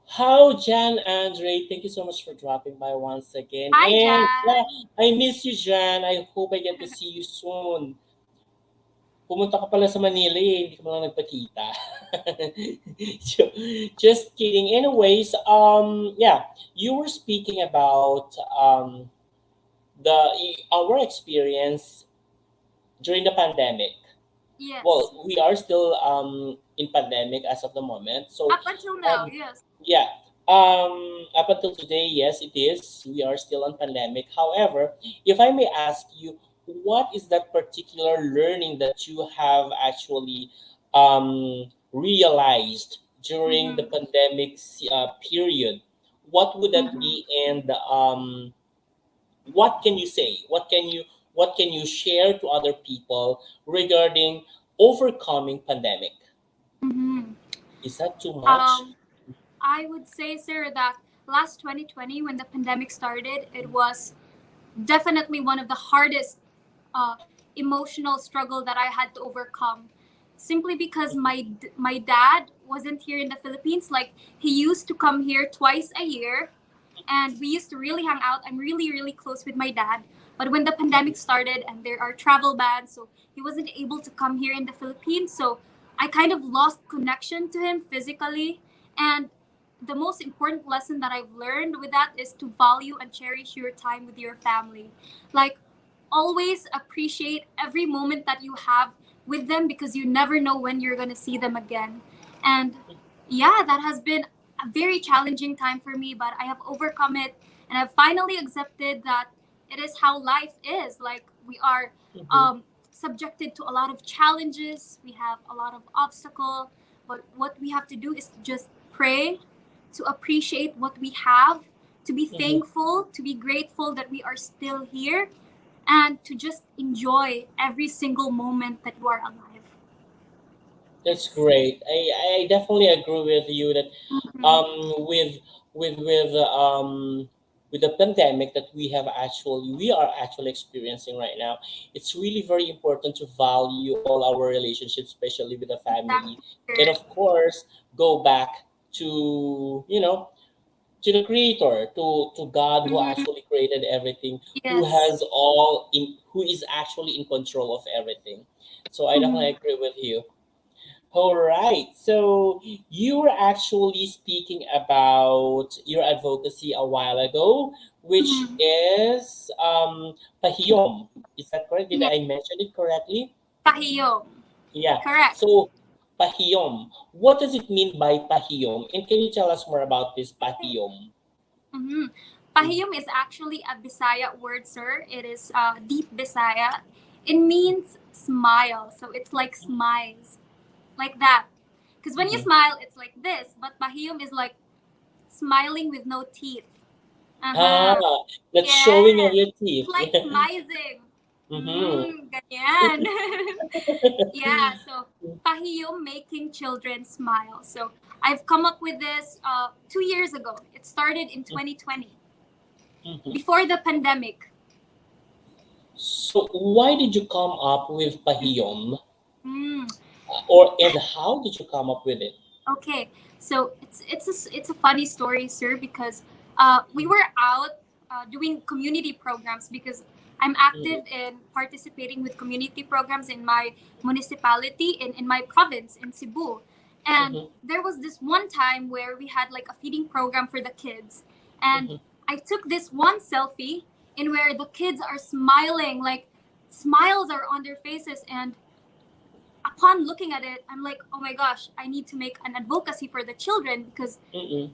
How, Jan Andre, thank you so much for dropping by once again. Hi, And yeah, Jan. I miss you, Jan. I hope I get to see you soon. Pumunta ka pala sa Manila eh, hindi ka lang nagpakita. Just kidding. Anyways, yeah, you were speaking about the our experience during the pandemic. Yes. Well, we are still in pandemic as of the moment. So Up until now, um, yes. yeah. Up until today, yes, it is. We are still on pandemic. However, if I may ask you, what is that particular learning that you have actually realized during the Mm-hmm. pandemic period? What would that Mm-hmm. be, and what can you say? What can you share to other people regarding overcoming pandemic? Mm-hmm. Is that too much? Um, I would say, sir, that last 2020, when the pandemic started, it was definitely one of the hardest uh, emotional struggle that I had to overcome. Simply because my dad wasn't here in the Philippines. Like he used to come here twice a year, and we used to really hang out. I'm really really close with my dad, But when the pandemic started and there are travel bans, so he wasn't able to come here in the Philippines. So I kind of lost connection to him physically. And the most important lesson that I've learned with that is to value and cherish your time with your family. Like, always appreciate every moment that you have with them because you never know when you're going to see them again. And yeah, that has been a very challenging time for me, but I have overcome it and I've finally accepted that it is how life is. Like, we are Mm-hmm. subjected to a lot of challenges, we have a lot of obstacle, but what we have to do is to just pray, to appreciate what we have, to be Mm-hmm. thankful, to be grateful that we are still here, and to just enjoy every single moment that you are alive. That's Yes. great. I definitely agree with you that Mhm. um with with with um with the pandemic that we are actually experiencing right now, it's really very important to value all our relationships, especially with the family, Exactly, and sir. of course go back to to the creator, to God who Mhm. actually created everything, Yes. who is actually in control of everything. So I definitely Mhm. agree with you. All right. So you were actually speaking about your advocacy a while ago, which Mhm. is Pahiyom. Is that correct? Did Yeah. I mention it correctly? Pahiyom. Yeah. Correct. So Pahiyom. What does it mean by Pahiyom? And can you tell us more about this Okay. Pahiyom? Mm-hmm. Pahiyom is actually a Bisaya word, sir. It is deep Bisaya. It means smile. So it's like smiles, like that. Because when you Mm-hmm. smile, it's like this. But pahiyom is like smiling with no teeth. Uh Ah, huh. that's showing of Yes. your It's teeth. like smizing. Mm-hmm. Ganyan. Yeah. So pahiyom, making children smile. So I've come up with this 2 years ago. It started in 2020, Mm-hmm. before the pandemic. So why did you come up with Pahiyom? Mm. Or and how did you come up with it? Okay, so it's a funny story, sir, because we were out doing community programs because I'm Mm-hmm. active in participating with community programs in my municipality in my province in Cebu, and Mm-hmm. there was this one time where we had like a feeding program for the kids, and Mm-hmm. I took this one selfie in where the kids are smiling, like smiles are on their faces, and upon looking at it, I'm like, oh my gosh, I need to make an advocacy for the children because Mm-hmm.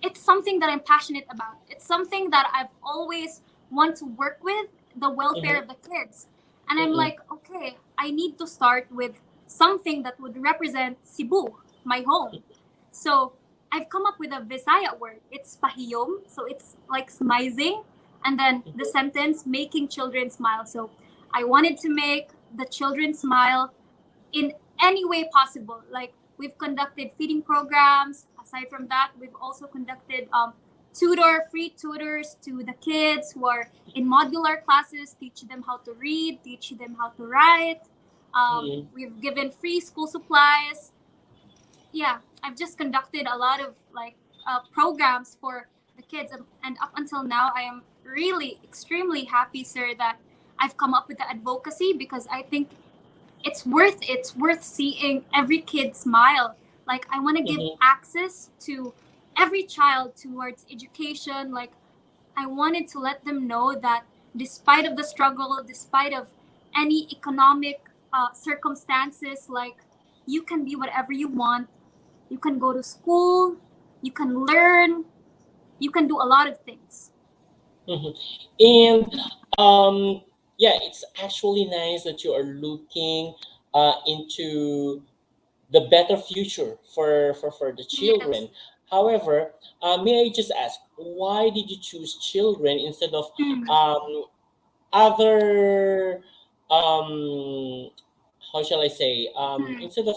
it's something that I'm passionate about. It's something that I've always want to work with, the welfare Mm-hmm. of the kids. And I'm Mm-hmm. like, okay, I need to start with something that would represent Cebu, my home. So I've come up with a Visaya word. It's pahiyom, so it's like smizing, and then the sentence making children smile. So I wanted to make the children smile in any way possible. Like, we've conducted feeding programs. Aside from that, we've also conducted free tutors to the kids who are in modular classes, teach them how to read, teach them how to write. Mm-hmm. We've given free school supplies. Yeah, I've just conducted a lot of like programs for the kids, and up until now, I am really extremely happy, sir, that I've come up with the advocacy because I think it's worth seeing every kid smile. Like, I want to give Mm-hmm. access to every child towards education. Like, I wanted to let them know that despite of the struggle, despite of any economic circumstances, like, you can be whatever you want. You can go to school, you can learn, you can do a lot of things. Mm-hmm. And yeah, it's actually nice that you are looking into the better future for the Yes. children. However, may I just ask, why did you choose children instead of Mm. um, other how shall I say, Mm. instead of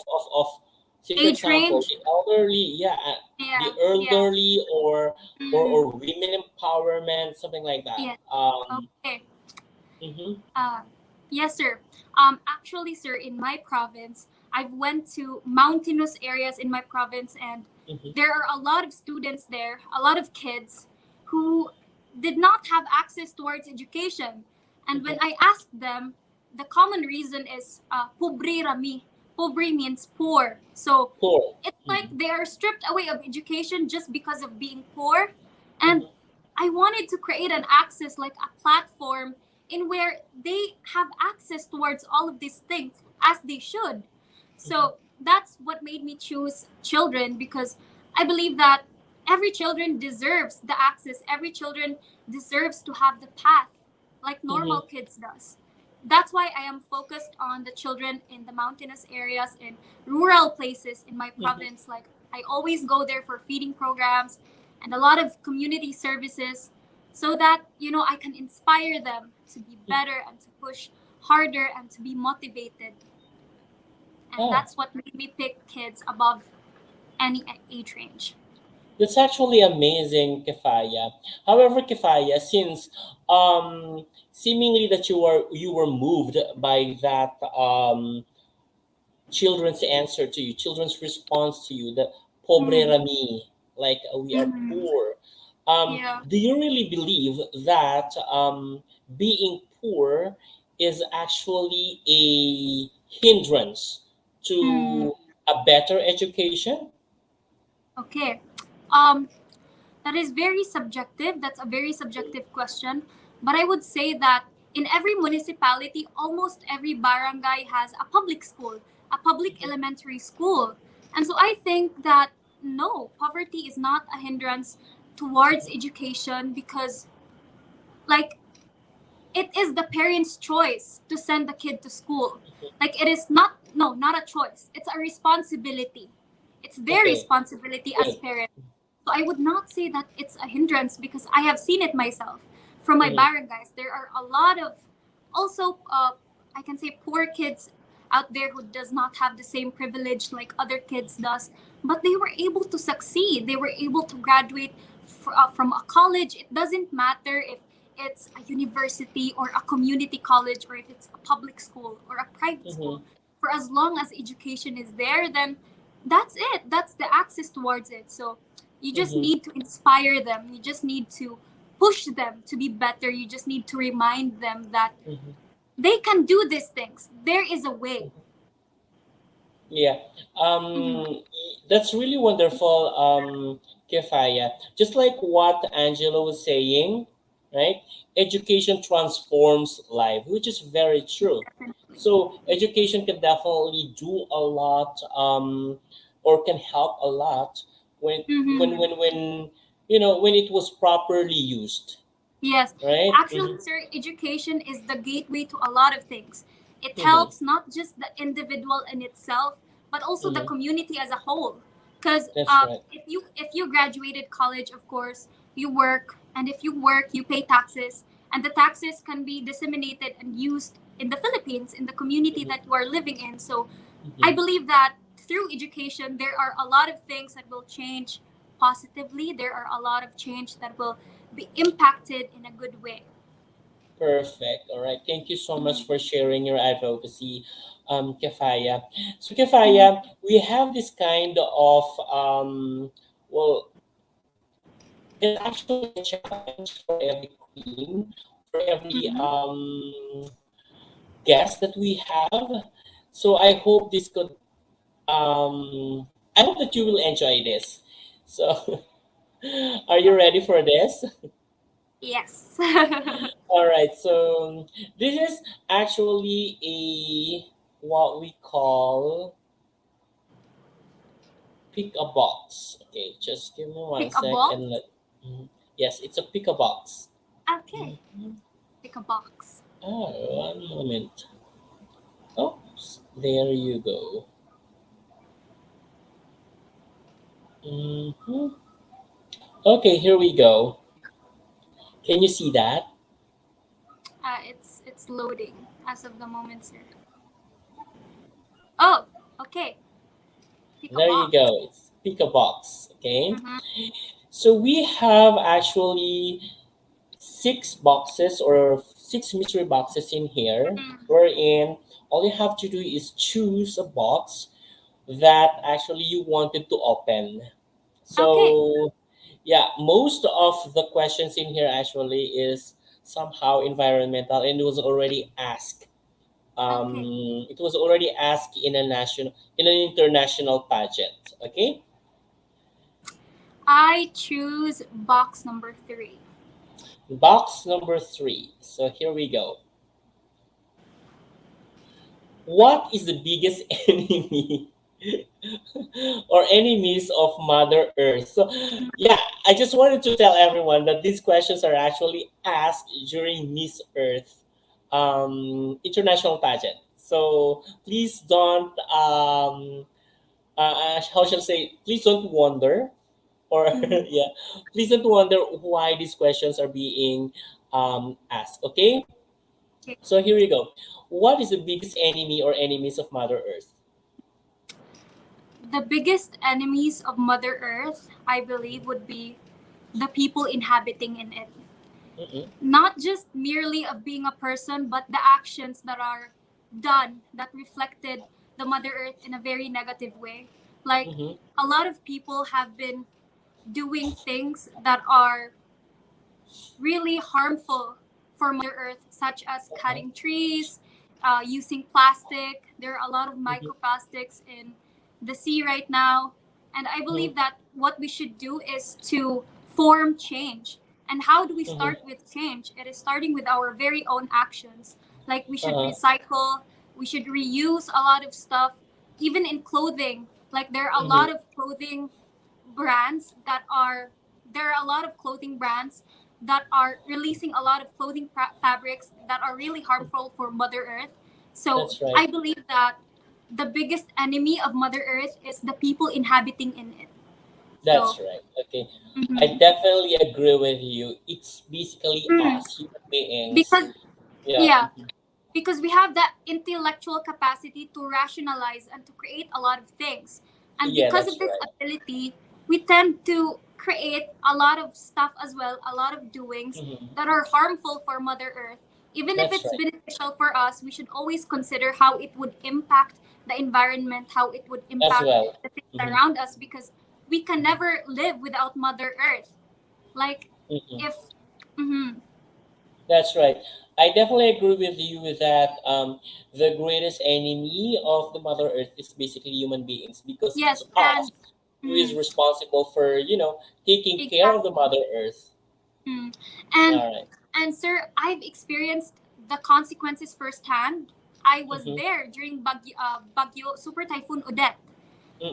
say for Age example range. the elderly, yeah, the Yeah, yeah. elderly Mm. or women empowerment, something like that. Yeah. Okay. Mhm, Uh, yes, sir. Actually, sir, in my province, I've went to mountainous areas in my province, and mhm, there are a lot of students there, a lot of kids who did not have access towards education. And when I asked them, the common reason is pobre rami. Pobre means poor. So Cool. it's like Mhm. they are stripped away of education just because of being poor. And Mhm. I wanted to create an access, like a platform in where they have access towards all of these things as they should. Mhm. So that's what made me choose children, because I believe that every children deserves the access. Every children deserves to have the path like normal Mhm. kids does. That's why I am focused on the children in the mountainous areas, in rural places in my Mhm. province. Like I always go there for feeding programs and a lot of community services, so that I can inspire them to be better and to push harder and to be motivated. And Ah, that's what made me pick kids above any age range. that's actually amazing, Kefaya. However, Kefaya, since seemingly that you were moved by that children's answer to you, children's response to you, the pobre Mm. rami, like we are Mm-hmm. poor. Yeah. Do you really believe that being poor is actually a hindrance Mm. to a better education? Okay. Um, that is very subjective. That's a very subjective question. But I would say that in every municipality, almost every barangay has a public school, a public Mhm. elementary school. And so I think that no, poverty is not a hindrance towards Mhm. education, because, like, it is the parent's choice to send the kid to school. Like, it is not, no, not a choice. It's a responsibility. It's their Okay, responsibility as good. parents. So I would not say that it's a hindrance, because I have seen it myself from my Mhm. barangays. There are a lot of also I can say poor kids out there who does not have the same privilege like other kids does, but they were able to succeed. They were able to graduate from a college. It doesn't matter if it's a university or a community college, or if it's a public school or a private school. Mhm. For as long as education is there, then that's it. That's the access towards it. So you just Mhm. need to inspire them. You just need to push them to be better. You just need to remind them that Mhm. they can do these things. There is a way. Yeah, Mhm. that's really wonderful, Kefaya. Just like what Angela was saying, right? Education transforms life, which is very true. Definitely. So education can definitely do a lot, or can help a lot when when Mm-hmm. when when when it was properly used, Yes, right? actually, Mm-hmm. sir, education is the gateway to a lot of things. It Mm-hmm. helps not just the individual in itself, but also the Mm-hmm. community as a whole. Because That's right. if you graduated college, of course, you work, and if you work, you pay taxes, and the taxes can be disseminated and used in the Philippines, in the community Mm-hmm. that you are living in. So, I Mm-hmm. believe that through education, there are a lot of things that will change positively. There are a lot of change that will be impacted in a good way. Perfect. All right. Thank you so much Mhm. for sharing your advocacy, Kefaya. So, Mhm. Kefaya, we have this kind of, well, there's actually a challenge for every queen, for every Mhm. guest that we have. So, I hope this could, I hope that you will enjoy this. So, are you ready for this? Yes. All right, so this is actually a what we call pick a box. Okay, just give me one Pick a sec ball. and let. Mhm. Yes, it's a pick a box. Okay. Mhm. Pick a box. Oh, one moment. Oops, there you go. Hmm. Okay, here we go. Can you see that? It's loading as of the moment, sir. Oh, okay. Pick a There you box. go. It's pick a box. Okay, Mm-hmm. so we have actually six boxes or six mystery boxes in here, wherein all you have to do is choose a box that actually you wanted to open. Okay. So yeah, most of the questions in here actually is somehow environmental, and it was already asked. Okay. It was already asked in a national, in an international pageant. Okay, I choose box number 3. box number three. So here we go. What is the biggest enemy or enemies of Mother Earth? So, yeah, I just wanted to tell everyone that these questions are actually asked during Miss Earth international pageant. So please don't, how shall I say, please don't wonder, or Mhm. yeah, please don't wonder why these questions are being asked. Okay, Okay. so here we go. What is the biggest enemy or enemies of Mother Earth? The biggest enemies of Mother Earth, I believe, would be the people inhabiting in it. Mm-mm, Not just merely of being a person, but the actions that are done that reflected the Mother Earth in a very negative way. Like, mm-hmm, a lot of people have been doing things that are really harmful for Mother Earth, such as uh-huh, cutting trees, using plastic. There are a lot of mm-hmm, microplastics in the sea right now. And I mm-hmm, believe that what we should do is to form change. And how do we mm-hmm, start with change? It is starting with our very own actions. Like, we should uh-huh, recycle, we should reuse a lot of stuff, even in clothing. Like, there are a mm-hmm, lot of clothing brands that are there are a lot of clothing brands that are releasing a lot of clothing fabrics that are really harmful for Mother Earth. So that's right. I believe that the biggest enemy of Mother Earth is the people inhabiting in it. That's So right. Okay. I mhm. definitely agree with you. It's basically Mm. us, human beings. because Yeah. yeah, because we have that intellectual capacity to rationalize and to create a lot of things. And Yeah, because that's of this right. ability, we tend to create a lot of stuff as well, a lot of doings Mm-hmm. that are harmful for Mother Earth. Even if That's it's right. beneficial for us, we should always consider how it would impact the environment, how it would As impact well. the things Mm-hmm. around us, because we can never live without Mother Earth. Like, Mm-hmm. if. Mhm. That's right. I definitely agree with you with that. The greatest enemy of the Mother Earth is basically human beings because it's Yes, us and who is mm, responsible for, taking care of the exactly. Mother Earth. Mm. And All right. sir, I've experienced the consequences firsthand. I was Mm-hmm. there during Bagyo Super Typhoon Odette.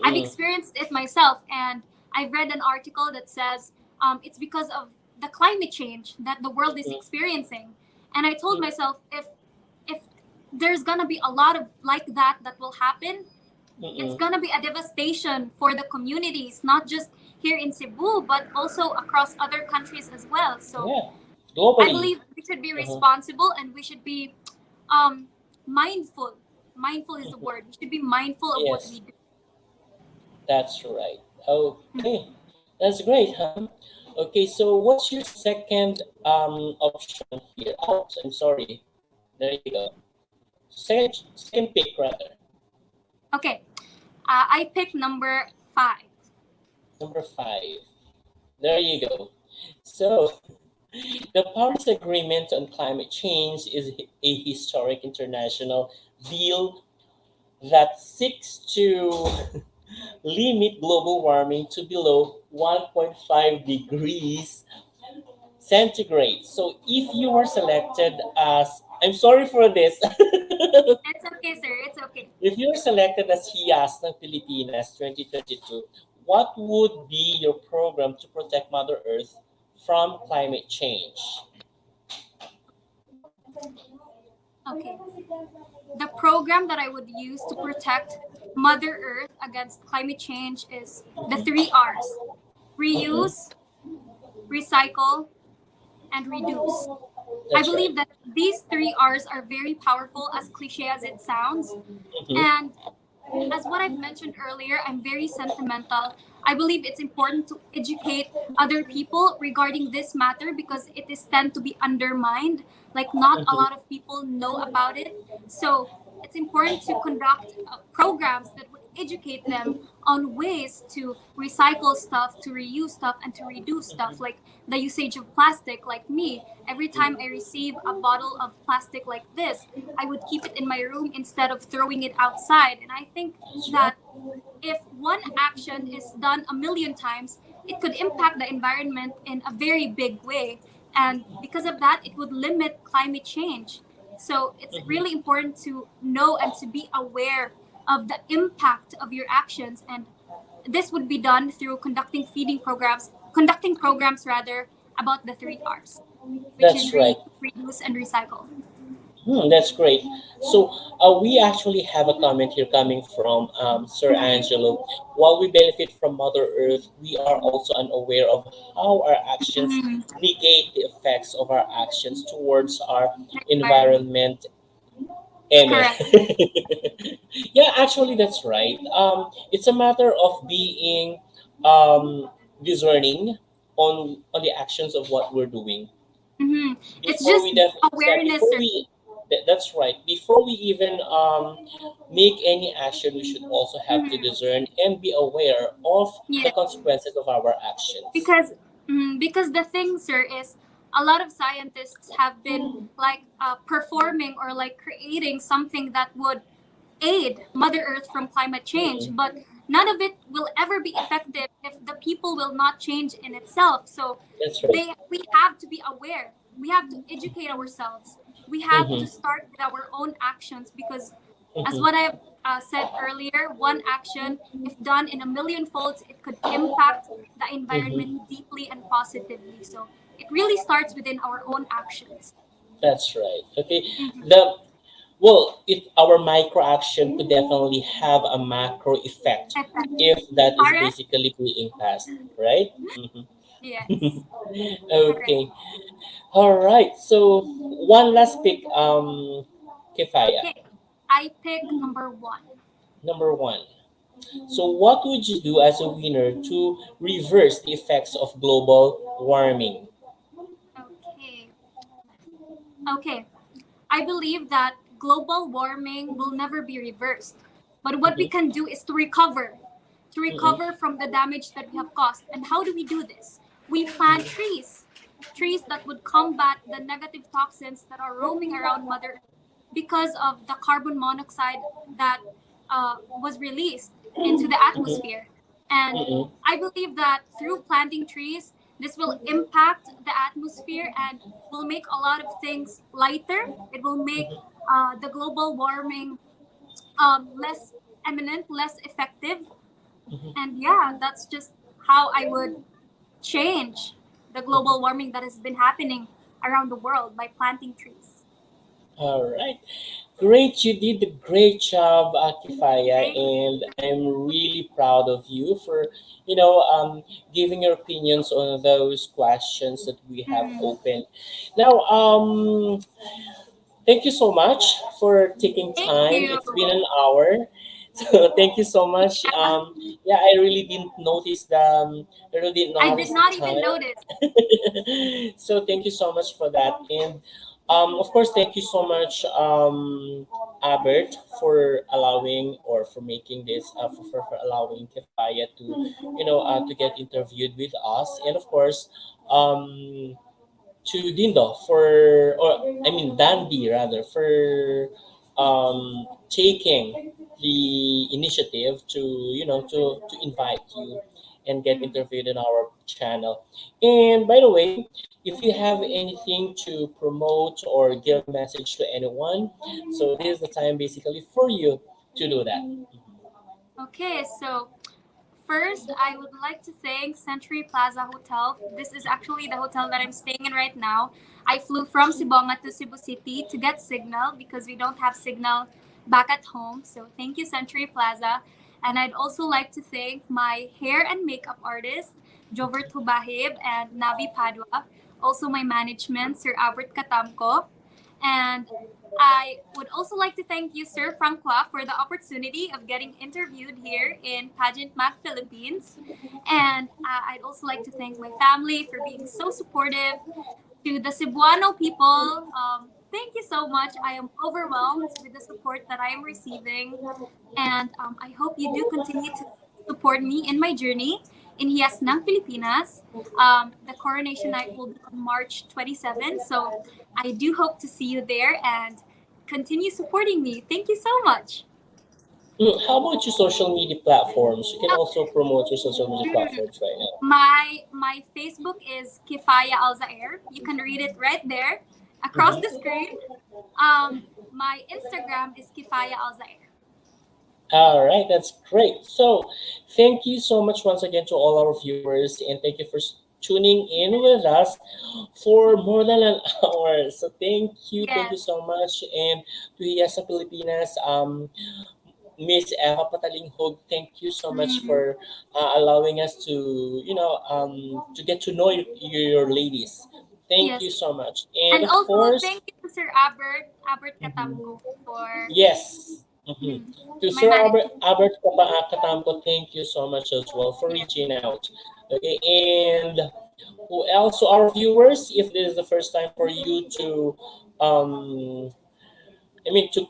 I've Mm-mm. experienced it myself, and I've read an article that says it's because of the climate change that the world is Mm-mm. experiencing. And I told myself, if there's gonna be a lot of like that will happen, it's Mm-mm. gonna be a devastation for the communities, not just here in Cebu, but also across other countries as well. So Yeah. I Globally. believe we should be Uh-huh. responsible and we should be um, mindful. Mindful is the Mm-hmm. word. We should be mindful of what Yes, we do. that's right. Hmm. Okay. That's great, huh? Okay, so what's your second option here? Oh, I'm sorry. There you go. Second pick rather. Okay, I pick number 5. Number five. There you go. So the Paris Agreement on Climate Change is a historic international deal that seeks to limit global warming to below 1.5 degrees centigrade. So if you were selected as, I'm sorry for this, It's okay, sir. It's okay. if you were selected as Hiyas ng Pilipinas 2022, what would be your program to protect Mother Earth from climate change? Okay. The program that I would use to protect Mother Earth against climate change is the Mhm. 3 R's: Mm-mm. reuse, recycle, and reduce. I That's right. believe that these 3 R's are very powerful, as cliche as it sounds. Mm-hmm. And as what I've mentioned earlier, I'm very sentimental. I believe it's important to educate other people regarding this matter because it is tend to be undermined. Like, not a lot Mm-hmm. of people know about it. So it's important to conduct programs that would educate them on ways to recycle stuff, to reuse stuff, and to reduce stuff, like the usage of plastic. Like me, every time I receive a bottle of plastic like this, I would keep it in my room instead of throwing it outside. And I think That's right. that if one action is done a million times, it could impact the environment in a very big way. And because of that, it would limit climate change. So it's Mhm. really important to know and to be aware of the impact of your actions. And this would be done through conducting programs rather, about the three R's, which is That's right. reuse, reduce, and recycle. That's great. So we actually have a comment here coming from Sir Angelo. While we benefit from Mother Earth, we are also unaware of how our actions Mm, negate the effects of our actions towards our the environment. environment. Amen. Correct. Yeah, actually, that's right. It's a matter of being um, discerning on the actions of what we're doing Hmm. It's before just we def- yeah awareness, before sir. we that's right, before we even make any action, we should also have to Mhm. discern and be aware of the Yeah, consequences of our actions. because because the thing, sir, is a lot of scientists have been like performing or like creating something that would aid Mother Earth from climate change, Mm-mm. but none of it will ever be effective if the people will not change in itself. So That's right. we have to be aware. We have to educate ourselves. We have to Mm-hmm. start with our own actions because, as what Mm-hmm. I've said earlier, one action, if done in a million folds, it could impact the environment Mm-hmm. deeply and positively. So it really starts within our own actions. That's right. Okay. Mhm. The Well, if our micro action could definitely have a macro effect Effect. if that is Correct? basically being passed, right? Yes. Correct. Okay. All right. So one last pick, Kefaya. Okay. I pick number one. Number one. So what would you do as a winner to reverse the effects of global warming? Okay. Okay. I believe that global warming will never be reversed. But what we Mm-hmm. can do is to recover Mm-hmm. from the damage that we have caused. And how do we do this? We plant trees that would combat the negative toxins that are roaming around Mother Earth because of the carbon monoxide that was released into the Mm-hmm. atmosphere. And Mm-hmm. I believe that through planting trees, this will impact the atmosphere and will make a lot of things lighter. It will make the global warming less eminent, less effective. Mm-hmm. And yeah, that's just how I would change the global warming that has been happening around the world by planting trees. All right. Great, you did a great job, Kifaya, Thank and I'm really proud of you for, giving your opinions on those questions that we have you. opened. Now, thank you so much for taking Thank time. you. It's been an hour, so thank you so much. Yeah, Yeah, I really didn't notice I really didn't I did notice the not even time. notice. So thank you so much for that, and of course, thank you so much, Albert, for allowing or for making this for allowing Kefaya to to get interviewed with us, and of course, um, to Dindo or I mean Dandy rather for taking the initiative to to invite you and get Mhm. interviewed in our channel. And by the way, if you have anything to promote or give a message to anyone, so this is the time basically for you to do that. Okay, so first, I would like to thank Century Plaza Hotel. This is actually the hotel that I'm staying in right now. I flew from Sibonga to Cebu City to get signal because we don't have signal back at home. So thank you, Century Plaza. And I'd also like to thank my hair and makeup artist, Jover Tubahib and Navi Padua. Also my management, Sir Albert Katamko. And I would also like to thank you, Sir Francois, for the opportunity of getting interviewed here in Pageant Mac Philippines. And I'd also like to thank my family for being so supportive, to the Cebuano people. Thank you so much. I am overwhelmed with the support that I am receiving. And I hope you do continue to support me in my journey in Hiyas ng Pilipinas. The coronation night will be on March 27th. So I do hope to see you there and continue supporting me. Thank you so much. How about your social media platforms? You can Oh, also promote your social media mm, platforms right now. my Facebook is Kefaiah Al Zair. You can read it right there across the Mhm. screen. My Instagram is Kefaiah Al Zair. All right, that's great. So, thank you so much once again to all our viewers, and thank you for tuning in with us for more than an hour. So, thank you Yes, so much, and to Hiyas sa Pilipinas, Miss Eva Patalinghog, thank you so much mm, for allowing us to, to get to know your ladies. Thank you yes. so much, and And of also, course, thank you to Sir Albert mhm, Katamko for yes. mm, To my Sir manager. Albert Katamko, thank you so much as well for Yes, reaching out. Okay, and who else? So our viewers, if this is the first time for you to, um, I mean to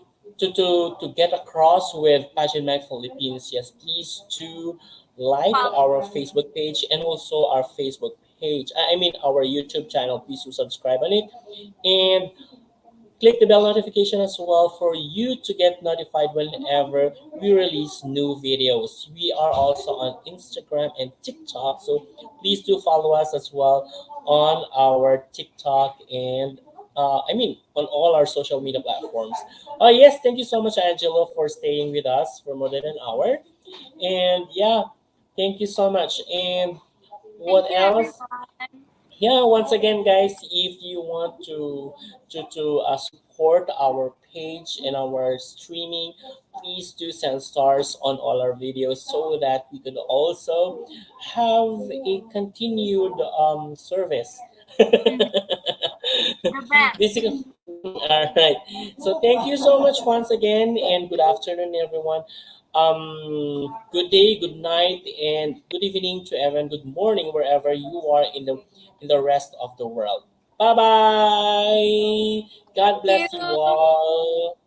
get across with Passion Night Philippines, yes, please to like follow. our Facebook page and also our Facebook page. I mean our YouTube channel. Please do subscribe on it and click the bell notification as well for you to get notified whenever we release new videos. We are also on Instagram and TikTok, so please do follow us as well on our TikTok and on all our social media platforms. Yes, thank you so much, Angelo, for staying with us for more than an hour. And yeah, thank you so much. And what Thank you, else? everyone. Yeah, once again, guys, if you want to support our page and our streaming, please do send stars on all our videos so that we could also have a continued service. Mm, the best. Basically, all right. So thank you so much once again, and good afternoon, everyone. Good day, good night, and good evening to everyone. Good morning, wherever you are in the rest of the world. Bye bye. God Thank bless you you. all.